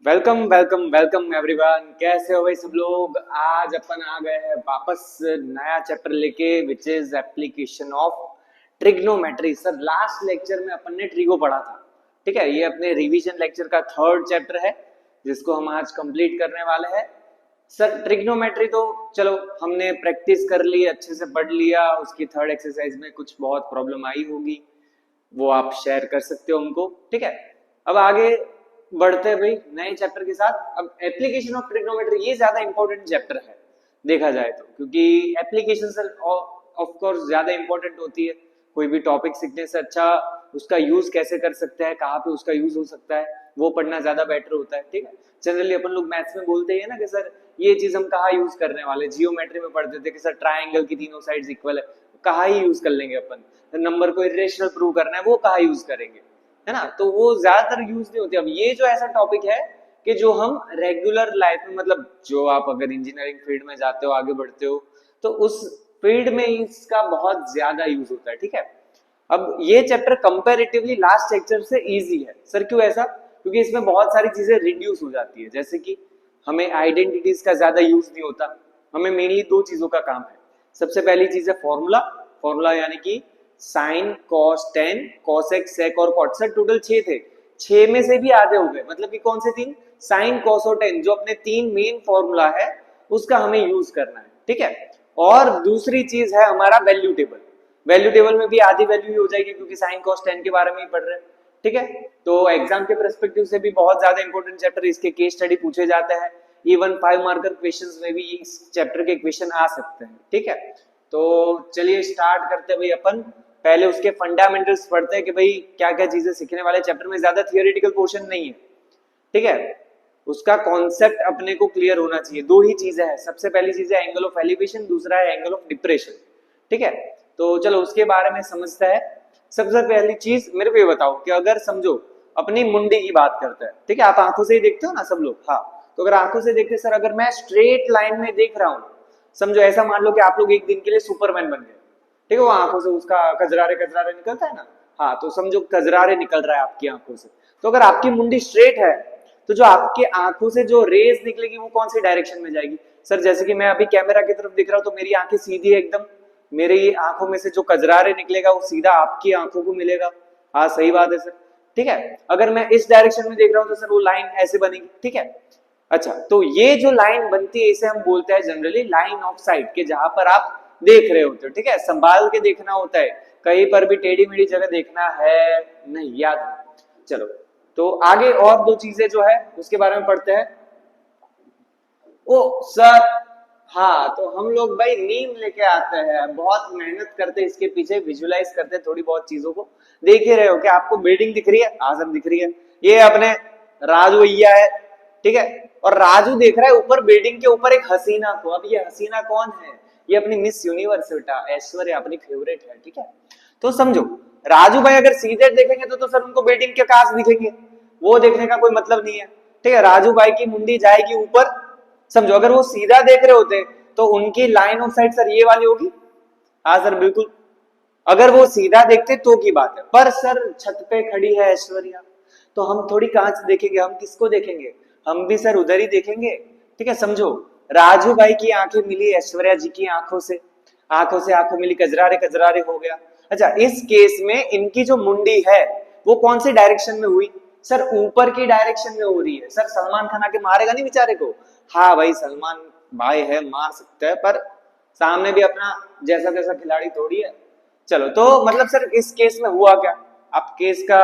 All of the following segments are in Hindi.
Welcome welcome welcome everyone. कैसे हो भाई सब लोग। आज अपन आ गए हैं वापस नया चैप्टर लेके which is application of trigonometry. Sir last lecture में अपन ने ट्रिगो पढ़ा था, ठीक है। ये अपने रिवीजन लेक्चर का थर्ड चैप्टर है जिसको हम आज कंप्लीट करने वाले हैं। सर ट्रिग्नोमेट्री तो चलो हमने प्रैक्टिस कर ली, अच्छे से पढ़ लिया। उसकी थर्ड एक्सरसाइज में कुछ बहुत प्रॉब्लम आई होगी, वो आप शेयर कर सकते हो हमको, ठीक है। अब आगे बढ़ते हैं भाई नए चैप्टर के साथ। अब एप्लीकेशन ऑफ ट्रिग्नोमेट्री ये ज्यादा इंपॉर्टेंट चैप्टर है देखा जाए तो, क्योंकि एप्लीकेशन ऑफ कोर्स ज्यादा इंपॉर्टेंट होती है। कोई भी टॉपिक सीखने से अच्छा उसका यूज कैसे कर सकते हैं, कहाँ पे उसका यूज हो सकता है, वो पढ़ना ज्यादा बेटर होता है, ठीक है। जनरली अपन लोग मैथ्स में बोलते हैं ना कि सर ये चीज हम कहाँ यूज करने वाले। जियोमेट्री में पढ़ते थे कि सर ट्राइंगल की तीनों साइड्स इक्वल है, कहाँ ही यूज कर लेंगे अपन। नंबर को इरेशनल प्रूव करना है, वो कहाँ यूज करेंगे, है ना। तो वो ज्यादातर यूज नहीं होती। अब ये जो ऐसा टॉपिक है कि जो हम रेगुलर लाइफ में, मतलब जो आप अगर इंजीनियरिंग फील्ड में जाते हो, आगे बढ़ते हो, तो उस फील्ड में इसका बहुत ज्यादा यूज होता है, ठीक है। अब ये चैप्टर कंपैरेटिवली लास्ट लेक्चर से इजी है। सर क्यों ऐसा? क्योंकि इसमें बहुत सारी चीजें रिड्यूस हो जाती है। जैसे कि हमें आइडेंटिटीज का ज्यादा यूज नहीं होता। हमें मेनली दो चीजों का काम है। सबसे पहली चीज है फॉर्मूला। फॉर्मूला यानी कि sine cos tan cosec sec और कॉट। सर टोटल 6 थे, 6 में से भी आधे हो गए। मतलब कि कौन से तीन? साइन कॉस और टेन, जो अपने तीन मेन फॉर्मूला है उसका हमें यूज करना है, ठीक है। और दूसरी चीज है हमारा वैल्यू टेबल। वैल्यू टेबल में भी आधी वैल्यू ही हो जाएगी क्योंकि साइन कॉस टेन के बारे में ही पढ़ रहे हैं, ठीक है। तो एग्जाम के परस्पेक्टिव से भी बहुत ज्यादा इंपॉर्टेंट चैप्टर, इसके केस स्टडी पूछे जाते हैं। इवन 5 मार्कर क्वेश्चंस में भी इस चैप्टर के क्वेश्चन आ सकते हैं, ठीक है। तो चलिए स्टार्ट करते हैं भाई। अपन पहले उसके फंडामेंटल्स पढ़ते हैं कि भाई क्या क्या चीजें सीखने वाले। चैप्टर में ज्यादा थियोरेटिकल पोर्शन नहीं है, ठीक है। उसका कॉन्सेप्ट अपने को क्लियर होना चाहिए। दो ही चीजें हैं। सबसे पहली चीज है एंगल ऑफ एलिवेशन, दूसरा है एंगल ऑफ डिप्रेशन, ठीक है। तो चलो उसके बारे में समझते हैं। सबसे पहली चीज मेरे को ये बताओ कि अगर समझो अपनी मुंडी की बात करते हैं, ठीक है। आप आंखों से ही देखते हो ना सब लोग, हाँ। तो अगर आंखों से देखते सर, अगर मैं स्ट्रेट लाइन में देख रहा हूं, समझो ऐसा मान लो कि आप लोग एक दिन के लिए सुपरमैन बन गए, ठीक है। वो आंखों से उसका कजरारे कजरारे निकलता है ना, हाँ। तो समझो कजरारे निकल रहा है आपकी आंखों से। तो अगर आपकी मुंडी स्ट्रेट है तो जो आपके आंखों से जो रेज निकलेगी वो कौन सी डायरेक्शन में जाएगी? सर जैसे कि मैं अभी कैमरा की तरफ दिख रहा हूं तो मेरी आंखें सीधी है एकदम। मेरी आंखों में से जो कजरारे निकलेगा वो सीधा आपकी आंखों को मिलेगा। हाँ सही बात है सर, ठीक है। अगर मैं इस डायरेक्शन में देख रहा हूं तो सर वो लाइन ऐसे बनेगी, ठीक है। अच्छा, तो ये जो लाइन बनती है इसे हम बोलते हैं जनरली लाइन ऑफ साइट, के जहां पर आप देख रहे होते हो, ठीक है। संभाल के देखना होता है, कहीं पर भी टेढ़ी मेढ़ी जगह देखना है नहीं, याद है। चलो तो आगे और दो चीजें जो है उसके बारे में पढ़ते हैं। ओ सर, हाँ तो हम लोग भाई नींद लेके आते हैं, बहुत मेहनत करते हैं इसके पीछे, विजुलाइज करते हैं थोड़ी बहुत चीजों को। देख ही रहे हो कि आपको बिल्डिंग दिख रही है, हाँ सर दिख रही है। ये अपने राजू भैया है, ठीक है। और राजू देख रहा है ऊपर बिल्डिंग के ऊपर एक हसीना को। अब ये हसीना कौन है? ये अपनी मिस यूनिवर्स बेटा ऐश्वर्या, अपनी फेवरेट है, ठीक है। तो समझो राजू भाई अगर सीधे देखेंगे तो सर उनको बिल्डिंग के कांच दिखेंगे, वो देखने का कोई मतलब नहीं है, ठीक है। राजू भाई की मुंडी जाएगी ऊपर, समझो अगर वो सीधा देख रहे होते तो उनकी लाइन ऑफ साइट सर ये वाली होगी, हाँ सर बिल्कुल। अगर वो सीधा देखते तो की बात है, पर सर छत पे खड़ी है ऐश्वर्या तो हम थोड़ी कांच देखेंगे, हम किसको देखेंगे? हम भी सर उधर ही देखेंगे, ठीक है। समझो राजू भाई की आंखें मिली ऐश्वर्या जी की आंखों से, आंखों से आंखों मिली, कजरारे कजरारे हो गया। अच्छा, इस केस में इनकी जो मुंडी है वो कौन सी डायरेक्शन में हुई? सर ऊपर की डायरेक्शन में हो रही है। सर सलमान खान आके मारेगा नहीं बेचारे को? हाँ भाई सलमान भाई है, मार सकते हैं, पर सामने भी अपना जैसा तैसा खिलाड़ी थोड़ी है। चलो तो मतलब सर इस केस में हुआ क्या? आप केस का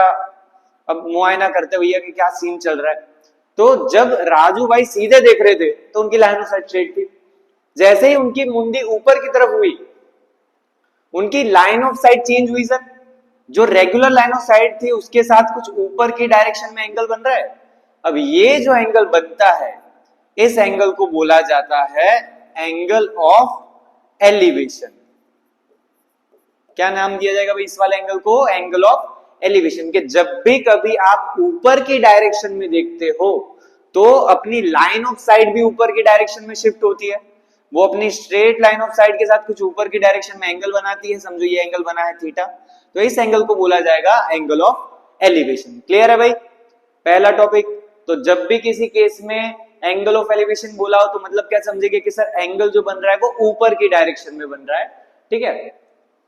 अब मुआयना करते भैया कि क्या सीन चल रहा है। तो जब राजू भाई सीधे देख रहे थे तो उनकी लाइन ऑफ साइट स्ट्रेट थी। जैसे ही उनकी मुंडी ऊपर की तरफ हुई, उनकी लाइन ऑफ साइट चेंज हुई सर। जो रेगुलर लाइन ऑफ साइट थी उसके साथ कुछ ऊपर की डायरेक्शन में एंगल बन रहा है। अब ये जो एंगल बनता है इस एंगल को बोला जाता है एंगल ऑफ एलिवेशन। क्या नाम दिया जाएगा भाई इस वाले एंगल को? Angle of elevation. के जब भी कभी आप ऊपर की डायरेक्शन में देखते हो तो अपनी लाइन ऑफ साइट भी ऊपर की डायरेक्शन में शिफ्ट होती है। वो अपनी स्ट्रेट लाइन ऑफ साइट के साथ कुछ ऊपर की डायरेक्शन में एंगल बनाती है। समझो ये एंगल बना है थीटा, तो इस एंगल को बोला जाएगा एंगल ऑफ एलिवेशन। क्लियर है भाई? पहला टॉपिक। तो जब भी किसी केस में एंगल ऑफ एलिवेशन बोला हो तो मतलब क्या समझेंगे कि सर एंगल जो बन रहा है वो ऊपर की डायरेक्शन में बन रहा है, ठीक है।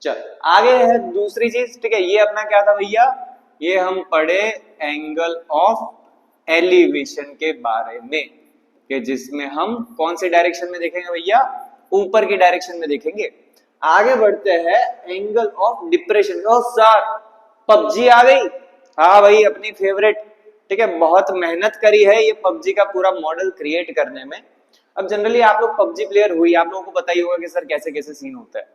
चल आगे है दूसरी चीज, ठीक है, ये अपना क्या था भैया, ये हम पढ़े एंगल ऑफ एलिवेशन के बारे में, कि जिसमें हम कौन से डायरेक्शन में देखेंगे भैया, ऊपर की डायरेक्शन में देखेंगे। आगे बढ़ते हैं एंगल ऑफ डिप्रेशन। ओ सर पबजी आ गई, हाँ भाई अपनी फेवरेट, ठीक है, बहुत मेहनत करी है ये पबजी का पूरा मॉडल क्रिएट करने में। अब जनरली आप लोग पबजी प्लेयर हुई, आप लोगों को पता ही होगा कि सर कैसे कैसे सीन होता है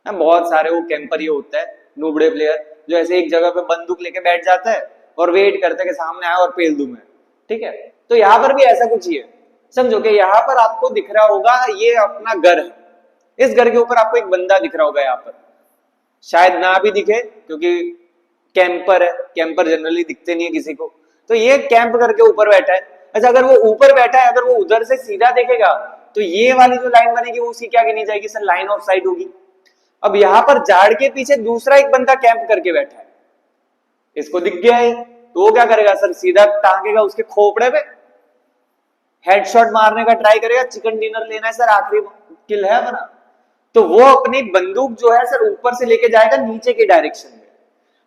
ना, बहुत सारे वो कैंपर ये होता है नूबड़े प्लेयर जो ऐसे एक जगह पे बंदूक लेके बैठ जाता है और वेट करता है कि सामने आए और पेल दूं मैं, ठीक है। तो यहाँ पर भी ऐसा कुछ ही है, समझो कि यहाँ पर आपको दिख रहा होगा ये अपना घर है, इस घर के ऊपर आपको एक बंदा दिख रहा होगा, यहाँ पर शायद ना भी दिखे क्योंकि कैंपर है, कैंपर जनरली दिखते नहीं है किसी को, तो ये कैंप करके ऊपर बैठा है। अच्छा अगर वो ऊपर बैठा है, अगर वो उधर से सीधा देखेगा तो ये वाली जो लाइन बनेगी वो उसकी क्या गिनी जाएगी सर, लाइन ऑफ साइट होगी। अब यहाँ पर झाड़ के पीछे दूसरा एक बंदा कैंप करके बैठा है, इसको दिख गया है तो वो क्या करेगा सर, सीधा टांगेगा उसके खोपड़े पे, हेडशॉट मारने का ट्राई करेगा, चिकन डिनर लेना है सर, आखिरी किल है अपना। तो वो अपनी बंदूक जो है सर ऊपर से लेके जाएगा नीचे की डायरेक्शन में,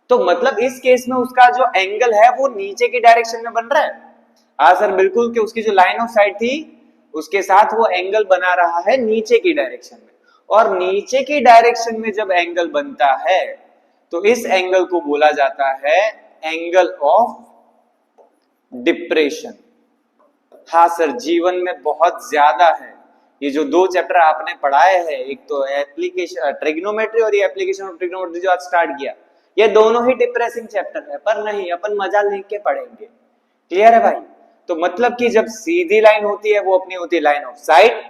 तो मतलब इस केस में उसका जो एंगल है वो नीचे की डायरेक्शन में बन रहा है। हाँ सर बिल्कुल, कि उसकी जो लाइन ऑफ साइट थी उसके साथ वो एंगल बना रहा है नीचे की डायरेक्शन में, और नीचे की डायरेक्शन में जब एंगल बनता है तो इस एंगल को बोला जाता है एंगल ऑफ डिप्रेशन। हाँ सर जीवन में बहुत ज्यादा है, ये जो दो चैप्टर आपने पढ़ाए हैं, एक तो एप्लीकेशन ट्रिग्नोमेट्री और ये एप्लीकेशन ऑफ ट्रिग्नोमेट्री जो आज स्टार्ट किया, ये दोनों ही डिप्रेसिंग चैप्टर है, पर नहीं अपन मजा लेके पढ़ेंगे, क्लियर है भाई। तो मतलब कि जब सीधी लाइन होती है वो अपनी होती है लाइन ऑफ साइट,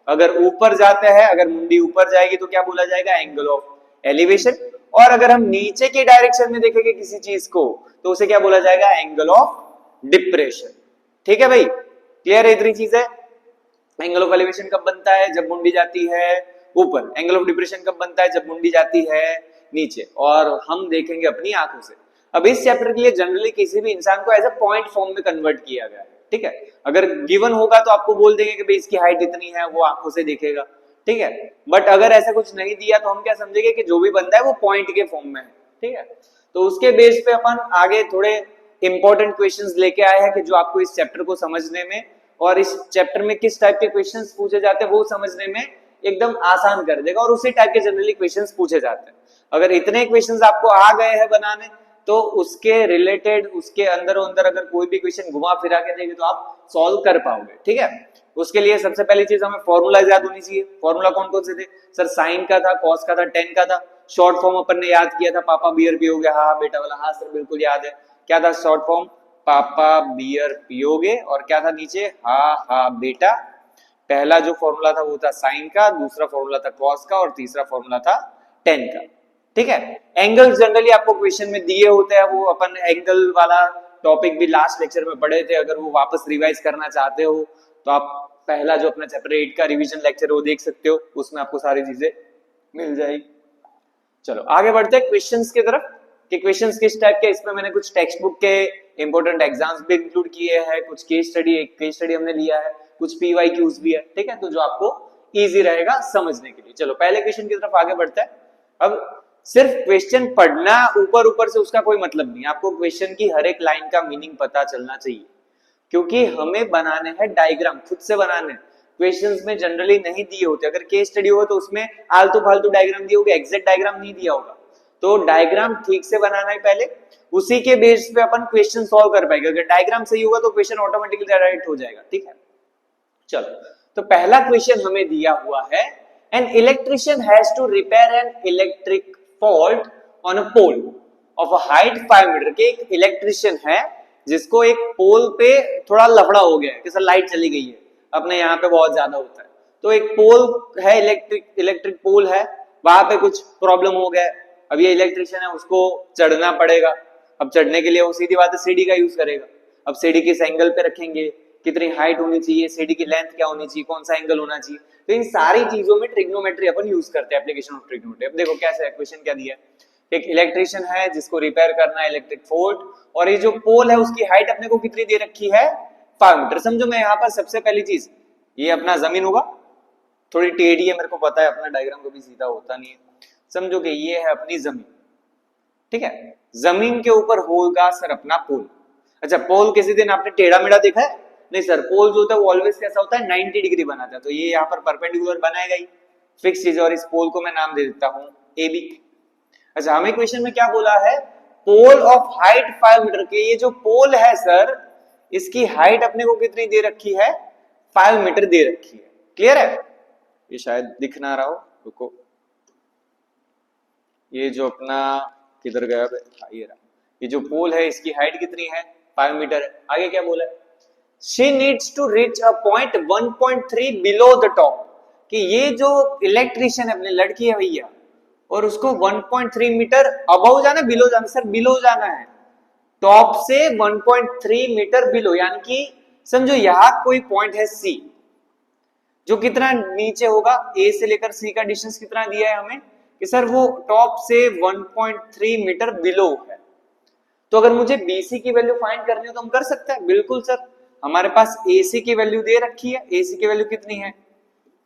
अगर ऊपर जाते हैं, अगर मुंडी ऊपर जाएगी तो क्या बोला जाएगा, एंगल ऑफ एलिवेशन, और अगर हम नीचे की डायरेक्शन में देखेंगे किसी चीज को तो उसे क्या बोला जाएगा, एंगल ऑफ डिप्रेशन। ठीक है भाई, क्लियर है, इतनी चीज है। एंगल ऑफ एलिवेशन कब बनता है, जब मुंडी जाती है ऊपर, एंगल ऑफ डिप्रेशन कब बनता है, जब मुंडी जाती है नीचे, और हम देखेंगे अपनी आंखों से। अब इस चैप्टर के लिए जनरली किसी भी इंसान को एज अ पॉइंट फॉर्म में कन्वर्ट किया गया है, ठीक है। अगर गिवन होगा तो आपको बोल देंगे कि भाई इसकी हाइट इतनी है, वो आंखों से देखेगा, ठीक है। बट अगर ऐसा कुछ नहीं दिया तो हम क्या समझेंगे कि जो भी बंदा है वो पॉइंट के फॉर्म में है, ठीक है। तो उसके बेस पे अपन आगे थोड़े इंपॉर्टेंट क्वेश्चंस लेके आए हैं कि जो आपको इस चैप्टर को समझने में और इस चैप्टर में किस टाइप के क्वेश्चंस पूछे जाते हैं वो समझने में एकदम आसान कर देगा, और उसी टाइप के जनरली क्वेश्चंस पूछे जाते हैं। अगर इतने क्वेश्चंस आपको आ गए हैं बनाने तो उसके रिलेटेड उसके अंदर अगर कोई भी क्वेश्चन घुमा फिरा के देंगे तो आप सॉल्व कर पाओगे, ठीक है। उसके लिए सबसे पहली चीज हमें फॉर्मूला याद होनी चाहिए। फॉर्मूला कौन कौन से थे सर, साइन का था, कॉस का था, टेन का था। शॉर्ट फॉर्म अपन ने याद किया था, पापा बियर पियोगे, हाँ बेटा वाला, हाँ सर बिल्कुल याद है। क्या था शॉर्ट फॉर्म, पापा बियर पियोगे, और क्या था नीचे, हाँ हाँ बेटा। पहला जो फॉर्मूला था वो था साइन का, दूसरा फॉर्मूला था कॉस का, और तीसरा फॉर्मूला था टेन का, ठीक है। एंगल्स जनरली आपको क्वेश्चन में दिए होते हैं, वो अपन एंगल वाला टॉपिक भी लास्ट लेक्चर में पढ़े थे। अगर वो वापस रिवाइज करना चाहते हो तो आप पहला जो अपना चैप्टर 8 का रिवीजन लेक्चर वो देख सकते हो, उसमें आपको सारी चीजें मिल जाएगी। चलो आगे बढ़ते हैं क्वेश्चंस की तरफ कि क्वेश्चंस किस टाइप के। इसमें मैंने कुछ टेक्स्ट बुक के इंपॉर्टेंट एग्जाम्स भी इंक्लूड किए हैं, कुछ केस स्टडी, एक केस स्टडी हमने लिया है, कुछ पीवाईक्यूज भी है, ठीक है, तो जो आपको इजी रहेगा समझने के लिए। चलो पहले क्वेश्चन की तरफ आगे बढ़ते हैं। अब सिर्फ क्वेश्चन पढ़ना ऊपर ऊपर से उसका कोई मतलब नहीं, आपको क्वेश्चन की हर एक लाइन का मीनिंग पता चलना चाहिए, क्योंकि हमें बनाने हैं डायग्राम, खुद से बनाने। क्वेश्चंस में जनरली नहीं दिए होते, अगर केस स्टडी हो तो उसमें आलतू फालतू डायग्राम दिए होंगे, एग्जैक्ट डायग्राम नहीं दिया होगा। तो डायग्राम ठीक से बनाना है पहले, उसी के बेस पे अपन क्वेश्चन सॉल्व कर पाएंगे। अगर डायग्राम सही होगा तो क्वेश्चन ऑटोमेटिकली डायरेक्ट हो जाएगा, ठीक है। चलो तो पहला क्वेश्चन हमें दिया हुआ है, an electrician has to repair an electric fault on a pole of a height 5 metre. के एक इलेक्ट्रिशियन है जिसको एक पोल पे थोड़ा लफड़ा हो गया है कि सर लाइट चली गई है, अपने यहाँ पे बहुत ज्यादा होता है। तो एक पोल है, इलेक्ट्रिक पोल है, वहां पे कुछ प्रॉब्लम हो गया है। अब ये इलेक्ट्रिशियन है, उसको चढ़ना पड़ेगा। अब चढ़ने के लिए वो सीधी बात है सीढ़ी का यूज करेगा। अब सीढ़ी किस एंगल पे रखेंगे, कितनी हाइट होनी चाहिए, सीढ़ी की लेंथ क्या होनी चाहिए, कौन सा एंगल होना चाहिए, तो इन सारी चीजों में ट्रिग्नोमेट्री अपन यूज करते हैं, एप्लीकेशन ऑफ ट्रिग्नोमेट्री। अब देखो कैसे है, क्वेश्चन क्या दिया है, एक इलेक्ट्रिशियन है जिसको रिपेयर करना है इलेक्ट्रिक फॉल्ट, और ये जो पोल है उसकी हाइट अपने को कितनी दे रखी है, 5 मीटर। समझो मैं यहाँ पर सबसे पहली चीज, ये अपना जमीन होगा, थोड़ी टेढ़ी है मेरे को पता है, अपना डायग्राम कभी सीधा होता नहीं है। समझो कि ये है अपनी जमीन, ठीक है। जमीन के ऊपर होगा सर अपना पोल। अच्छा, पोल किसी दिन आपने टेढ़ा मेढ़ा देखा है? नहीं सर, पोल जो होता है वो ऑलवेज कैसा होता है, 90 डिग्री बनाता है। तो ये यहाँ पर परपेंडिकुलर बनाएगा ही, फिक्स चीज। और इस पोल को मैं नाम दे देता हूं ए बी। अच्छा, हमें क्वेश्चन में क्या बोला है, पोल ऑफ हाइट 5 मीटर के। ये जो पोल है सर, इसकी हाइट अपने को कितनी दे रखी है, 5 मीटर दे रखी है। क्लियर है? ये शायद दिख ना रहा हो, रुको, ये जो अपना किधर गया, ये रहा। ये जो पोल है इसकी हाइट कितनी है, 5 मीटर है। आगे क्या बोला है, she needs to reach a point 1.3 below the top. कि ये जो इलेक्ट्रिशियन है, अपनी लड़की है भैया, और उसको 1.3 मीटर अबव जाना, बिलो जाना? सर बिलो जाना है, टॉप से 1.3 मीटर बिलो। यानी कि समझो यहां कोई पॉइंट है सी, जो कितना नीचे होगा, ए से लेकर सी का डिस्टेंस कितना दिया है हमें, कि सर वो टॉप से 1.3 मीटर बिलो है। तो अगर मुझे बीसी की वैल्यू फाइंड करनी हो तो हम कर सकते हैं, बिल्कुल सर। हमारे पास एसी की वैल्यू दे रखी है, एसी की वैल्यू कितनी है,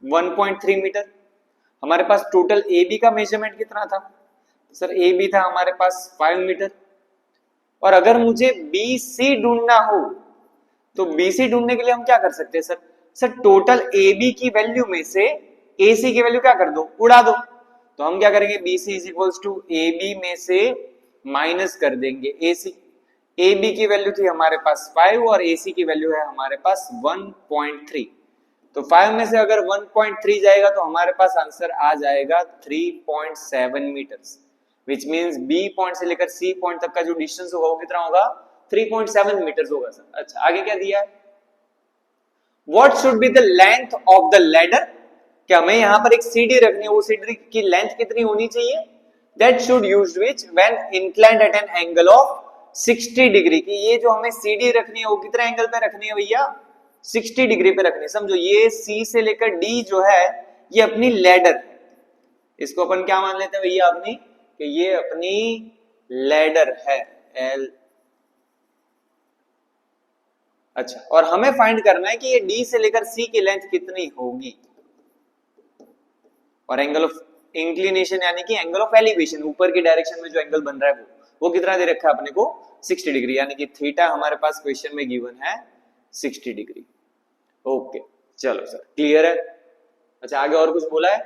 1.3 मीटर। हमारे पास टोटल ए बी का मेजरमेंट कितना था, सर ए बी था हमारे पास 5 मीटर। और अगर मुझे बी सी ढूंढना हो तो बी सी ढूंढने के लिए हम क्या कर सकते हैं सर टोटल ए बी की वैल्यू में से ए सी की वैल्यू क्या कर दो, उड़ा दो। तो हम क्या करेंगे, B C is equals to A B में से माइनस कर देंगे ए सी। ए बी की वैल्यू थी हमारे पास 5 और ए सी की वैल्यू है हमारे पास 1.3। तो 5 में से अगर 1.3 जाएगा तो हमारे पास आंसर आ जाएगा 3.7 metres, which means B point से लेकर सी पॉइंट तक का जो डिस्टेंस होगा वो कितना होगा, 3.7 मीटर्स होगा सर। अच्छा, आगे क्या दिया है, what should be the length of the ladder. क्या हमें यहाँ पर एक सीढ़ी रखनी है, वो सीढ़ी की लेंथ कितनी होनी चाहिए, that should use which when inclined at an angle of 60 degree. की ये जो हमें सीढ़ी रखनी है वो कितने एंगल पे रखनी है भैया, 60 डिग्री पे रखनी है। समझो ये सी से लेकर डी जो है ये अपनी लैडर है, इसको अपन क्या मान लेते हैं भैया अपनी, कि ये अपनी लैडर है एल। अच्छा, और हमें फाइंड करना है कि ये डी से लेकर सी की लेंथ कितनी होगी, और एंगल ऑफ इंक्लिनेशन यानी कि एंगल ऑफ एलिवेशन, ऊपर की डायरेक्शन में जो एंगल बन रहा है वो कितना दे रखा है अपने को, 60 डिग्री। यानी कि थीटा हमारे पास क्वेश्चन में गिवन है 60 डिग्री। ओके, चलो सर क्लियर है। अच्छा, आगे और कुछ बोला है,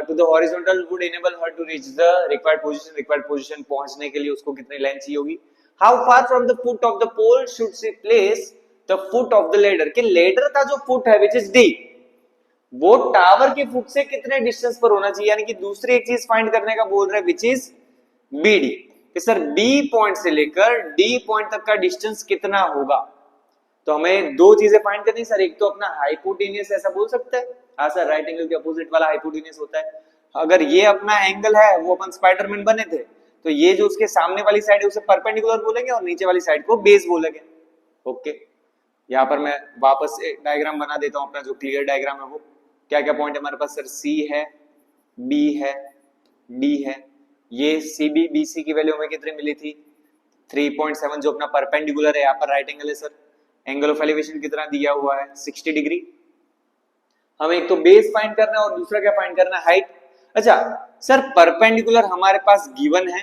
to the horizontal would enable her to reach the required position पहुंचने के लिए उसको कितनी लेंथ चाहिए होगी। How far from the foot of the pole should she place the foot of the ladder. के लेडर का जो फुट है विच इज डी, वो टावर के फुट से कितने डिस्टेंस पर होना चाहिए। यानी कि दूसरी एक चीज फाइंड करने का बोल रहे हैं विच इज बी डी, कि सर बी पॉइंट से लेकर डी पॉइंट तक का डिस्टेंस कितना होगा। तो हमें दो चीजें फाइंड करनी सर, एक तो अपना हाइपोटेनियस, ऐसा बोल सकते हैं, हाँ सर, राइट एंगल के अपोजिट वाला हाइपोटेनियस होता है। अगर ये अपना एंगल है, वो अपन स्पाइडरमैन बने थे, तो ये जो उसके सामने वाली साइड है उसे परपेंडिकुलर बोलेंगे और नीचे वाली साइड को बेस बोलेंगे। ओके, यहाँ पर मैं वापस से डायग्राम बना देता हूँ, अपना जो क्लियर डायग्राम है वो क्या क्या पॉइंट है हमारे पास सर, सी है, बी है, डी है। ये सी बी बी सी की वैल्यू हमें कितनी मिली थी, 3.7, जो अपना परपेंडिकुलर है, यहाँ पर राइट एंगल है सर। एंगल ऑफ एलिवेशन कितना दिया हुआ है, 60 डिग्री। हमें एक तो बेस फाइंड करना है और दूसरा क्या फाइंड करना है, हाइट। अच्छा सर, परपेंडिकुलर हमारे पास गिवन है,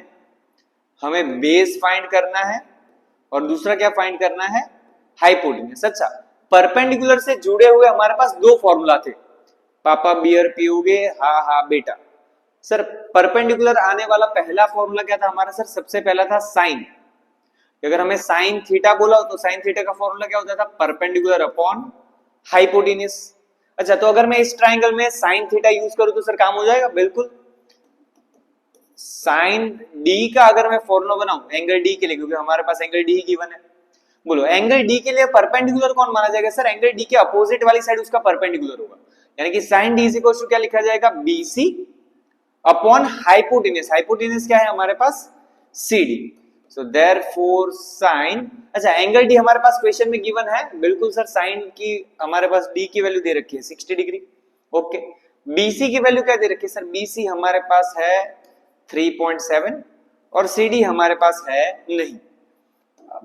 हमें बेस फाइंड करना है और दूसरा क्या फाइंड करना है, हाइपोटेन्यूज। अच्छा, परपेंडिकुलर से जुड़े हुए हमारे पास दो फॉर्मूला थे, पापा बियर पियोगे, हाँ हाँ बेटा। सर परपेंडिकुलर आने वाला पहला फॉर्मूला क्या था हमारा सर, सबसे पहला था साइन। अगर हमें साइन थीटा बोला तो साइन थीटा का फॉर्मूला क्या होता था, परपेंडिकुलर अपॉन हाइपोटेन्यूज। अच्छा, तो अगर मैं इस ट्राइंगल में साइन थीटा यूज करूं तो सर काम हो जाएगा, बिल्कुल। साइन डी का अगर मैं फॉर्मूला बनाऊं एंगल डी के लिए, क्योंकि हमारे पास एंगल डी गिवन है, बोलो एंगल डी के लिए परपेंडिकुलर कौन माना जाएगा सर, एंगल डी के अपोजिट वाली साइड उसका परपेंडिकुलर होगा। यानी कि sine D is equal to क्या लिखा जाएगा, बीसी अपॉन हाइपोटेन्यूज। हाइपोटेन्यूज क्या है हमारे पास, सीडी। सो देयरफॉर साइन, अच्छा एंगल डी हमारे पास क्वेश्चन में गिवन है, बिल्कुल सर। साइन की हमारे पास डी की वैल्यू दे रखी है 60 डिग्री। ओके, बीसी की वैल्यू क्या दे रखी है सर, बीसी हमारे पास है 3.7 और सीडी हमारे पास है नहीं।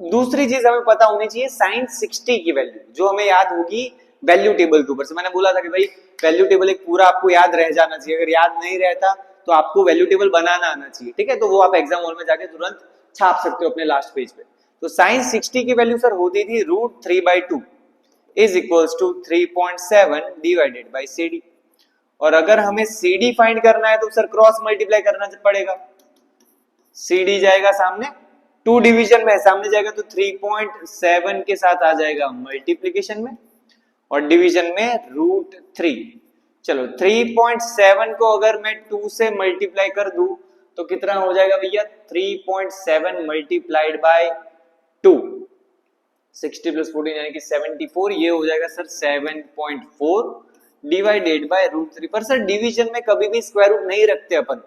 दूसरी चीज हमें पता होनी चाहिए साइन 60 की वैल्यू, जो हमें याद होगी वैल्यू टेबल के ऊपर से। मैंने बोला था कि भाई वैल्यू टेबल एक पूरा आपको याद रह जाना चाहिए, अगर याद नहीं रहता तो आपको वैल्यू टेबल बनाना आना चाहिए, ठीक है। तो वो आप एग्जाम हॉल में जाके तुरंत छाप सकते हो अपने लास्ट पेज पे। तो साइन 60 की वैल्यू सर होती थी √3/2 is equals to 3.7 divided by CD। और अगर हमें CD फाइंड करना है तो सर क्रॉस मल्टीप्लाई करना पड़ेगा। CD जाएगा सामने, 2 डिवीजन में सामने जाएगा तो 3.7 के साथ आ जाएगा मल्टीप्लीकेशन में, और डिवीजन में √3। चलो 3.7 को अगर मैं 2 से मल्टीप्लाई कर दूं तो कितना हो जाएगा भैया, 3.7 मल्टीप्लाइड बाय 2, 60 प्लस 14 यानी कि 74, ये हो जाएगा सर 7.4 डिवाइडेड बाय √3। पर सर डिवीजन में कभी भी स्क्वायर रूट नहीं रखते अपन,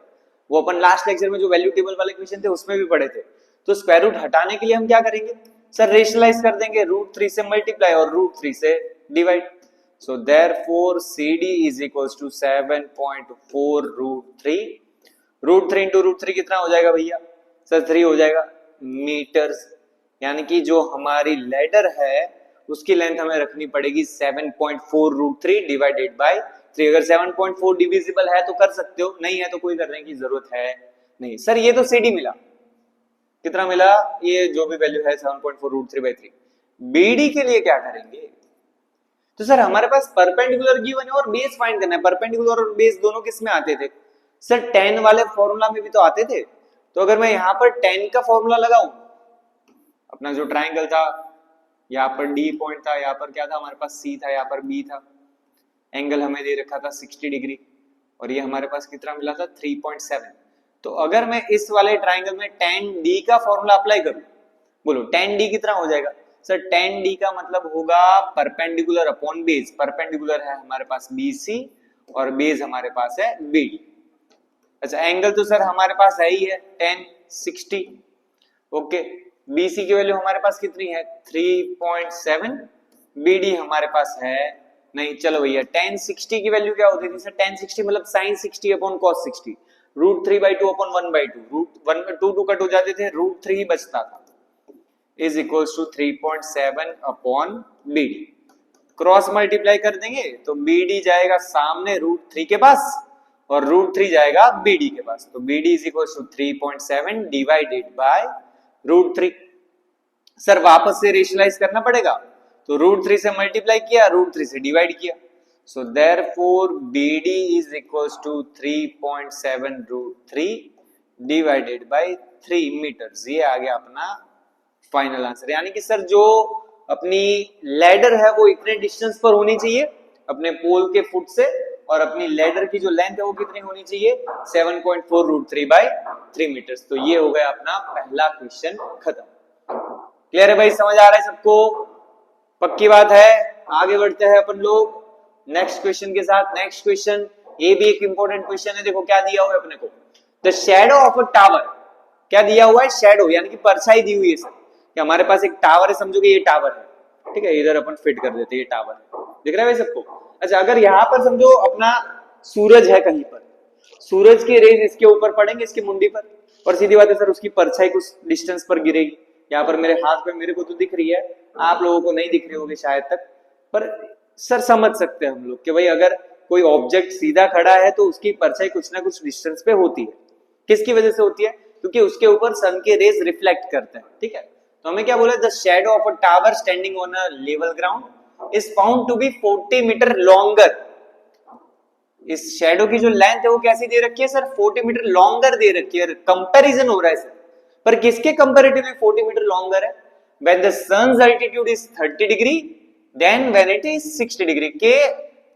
वो अपन लास्ट लेक्चर में जो वैल्यू टेबल वाले क्वेश्चन थे उसमें भी पढ़े थे। तो स्क्वायर रूट हटाने के लिए हम क्या करेंगे सर, रेशनलाइज कर देंगे, √3 से मल्टीप्लाई और √3 से divide. So therefore CD is equals to 7.4 √3। √3 into √3 कितना हो जाएगा भैया सर, 3 हो जाएगा मीटर्स। यानी कि जो हमारी लैडर है उसकी लेंथ हमें रखनी पड़ेगी 7.4 √3 डिवाइडेड बाय 3। अगर 7.4 डिविजिबल है तो कर सकते हो, नहीं है तो कोई करने की जरूरत है नहीं। सर ये तो CD मिला, कितना मिला, ये जो भी वैल्यू है 7.4 √3/3। BD के लिए क्या करेंगे, तो सर हमारे पास परपेंडिकुलर गिवन है और बेस फाइंड करना है। परपेंडिकुलर और बेस दोनों किस में आते थे सर, tan वाले फॉर्मूला में भी तो आते थे। तो अगर मैं यहाँ पर tan का फॉर्मूला लगाऊं, अपना जो ट्राइंगल था यहाँ पर D पॉइंट था, यहाँ पर क्या था हमारे पास C था, यहाँ पर B था, एंगल हमें दे रखा था 60 डिग्री, और ये हमारे पास कितना मिला था 3.7। तो अगर मैं इस वाले ट्राइंगल में tan D का फॉर्मूला अप्लाई करूं, बोलो tan D कितना हो जाएगा सर, tan D का मतलब होगा परपेंडिकुलर अपॉन बेस। परपेंडिकुलर है हमारे पास BC और बेस हमारे पास है BD। अच्छा एंगल तो सर हमारे पास है ही है tan 60, ओके। BC की वैल्यू हमारे पास कितनी है 3.7, BD हमारे पास है नहीं, चलो भैया tan 60 की वैल्यू क्या होती थी सर, tan 60 मतलब sin 60 अपॉन cos 60, √3/2 अपॉन 1/2, √1 में 2 कट हो जाते थे, √3 ही बचता था, is equals to 3.7 upon BD। Cross multiply कर देंगे तो BD जाएगा सामने √3 के पास और √3 जाएगा BD के पास, तो BD is equals to 3.7 divided by √3। Sir वापस से रेशनलाइज करना पड़ेगा, तो √3 से मल्टीप्लाई किया, √3 से डिवाइड किया, so therefore BD is equals to 3.7 √3 divided by 3 metres. ये आ गया अपना फाइनल आंसर। यानी कि सर जो अपनी लैडर है वो इतने डिस्टेंस पर होनी चाहिए अपने पोल के फुट से, और अपनी लैडर की जो लेंथ है वो कितनी होनी चाहिए 7.4 √3/3 मीटर्स। तो ये हो गया अपना पहला क्वेश्चन खत्म। क्लियर है भाई, समझ आ रहा है सबको, पक्की बात है। आगे बढ़ते हैं अपन लोग नेक्स्ट क्वेश्चन के साथ। नेक्स्ट क्वेश्चन ये भी एक इंपॉर्टेंट क्वेश्चन है। देखो क्या दिया हुआ है अपने को, the shadow of a tower. क्या दिया हुआ है, शैडो यानी कि परछाई दी हुई है सर, कि हमारे पास एक टावर है, समझो कि ये टावर है, ठीक है, इधर अपन फिट कर देते हैं, ये टावर है, दिख रहा है भाई सबको। अच्छा अगर यहाँ पर समझो अपना सूरज है कहीं पर, सूरज की रेज इसके ऊपर पड़ेंगे, इसकी मुंडी पर, और सीधी बात है सर उसकी परछाई कुछ डिस्टेंस पर गिरेगी। यहाँ पर मेरे हाथ पे मेरे को तो दिख रही है, आप लोगों को नहीं दिख रही होगी शायद तक, पर सर समझ सकते हैं हम लोग कि भाई अगर कोई ऑब्जेक्ट सीधा खड़ा है तो उसकी परछाई कुछ ना कुछ डिस्टेंस पे होती है। किसकी वजह से होती है, क्योंकि उसके ऊपर सन के रेज रिफ्लेक्ट करते हैं, ठीक है। तो हमें क्या बोला, the shadow of a tower standing on a level ground is found to be 40 metre longer. इस शैडो की जो लेंथ है वो कैसी दे रखी है सर, 40 मीटर लॉन्गर दे रखी है। कंपैरिजन हो रहा है सर, पर किसके कंपैरेटिवली 40 मीटर लॉन्गर है, when the sun's altitude is 30 degree then when it is 60 degree. के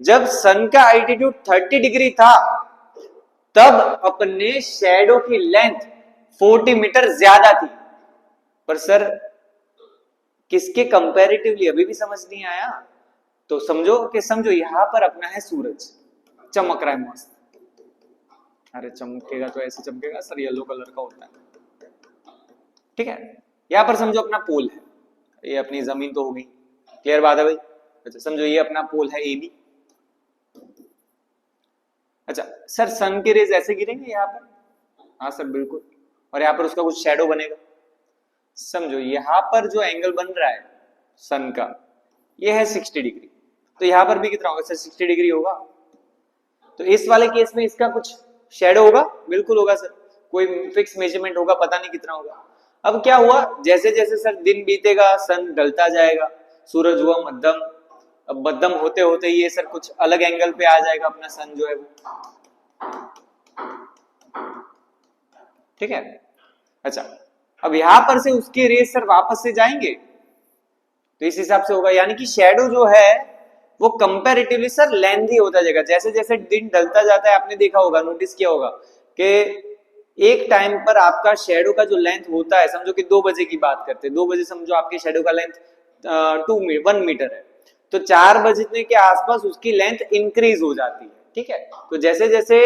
जब सन का एल्टीट्यूड 30 डिग्री था तब अपने शैडो की लेंथ 40 मीटर ज्यादा थी। पर सर किसके कंपैरेटिवली, अभी भी समझ नहीं आया। तो समझो कि समझो यहां पर अपना है सूरज, चमक रहा है मस्त, अरे चमकेगा तो ऐसे चमकेगा सर, येलो कलर का होता है, ठीक है। यहां पर समझो अपना पोल है, ये अपनी जमीन तो होगी, क्लियर बात है भाई। अच्छा समझो ये अपना पोल है AB। अच्छा सर सन के रेज ऐसे गिरेंगे यहाँ पर, हाँ सर बिल्कुल, और यहाँ पर उसका कुछ शैडो बनेगा। समझो यहाँ पर जो एंगल बन रहा है सन का, ये है 60 डिग्री, तो यहाँ पर भी कितना होगा सर 60 डिग्री होगा। तो इस वाले केस में इसका कुछ शेडो होगा, बिल्कुल होगा सर, कोई फिक्स मेजरमेंट होगा, पता नहीं कितना होगा। अब क्या हुआ, जैसे जैसे सर दिन बीतेगा सन ढलता जाएगा, सूरज हुआ मध्यम, अब मध्यम होते होते ये सर कुछ अलग एंगल पे आ जाएगा अपना सन जो है वो, ठीक है। अच्छा, अब यहां पर से उसके रेस सर वापस से जाएंगे, तो इस हिसाब से होगा, यानी कि शेडो जो है वो कंपैरेटिवली सर लेंथी होता जाएगा। जैसे जैसे दिन ढलता जाता है, आपने देखा होगा, नोटिस किया होगा कि एक टाइम पर आपका शेडो का जो लेंथ होता है, समझो कि 2 बजे की बात करते हैं, 2 बजे समझो आपके शेडो का लेंथ 1 मीटर है, तो 4 बजने के आसपास उसकी लेंथ इंक्रीज हो जाती है, ठीक है। तो जैसे जैसे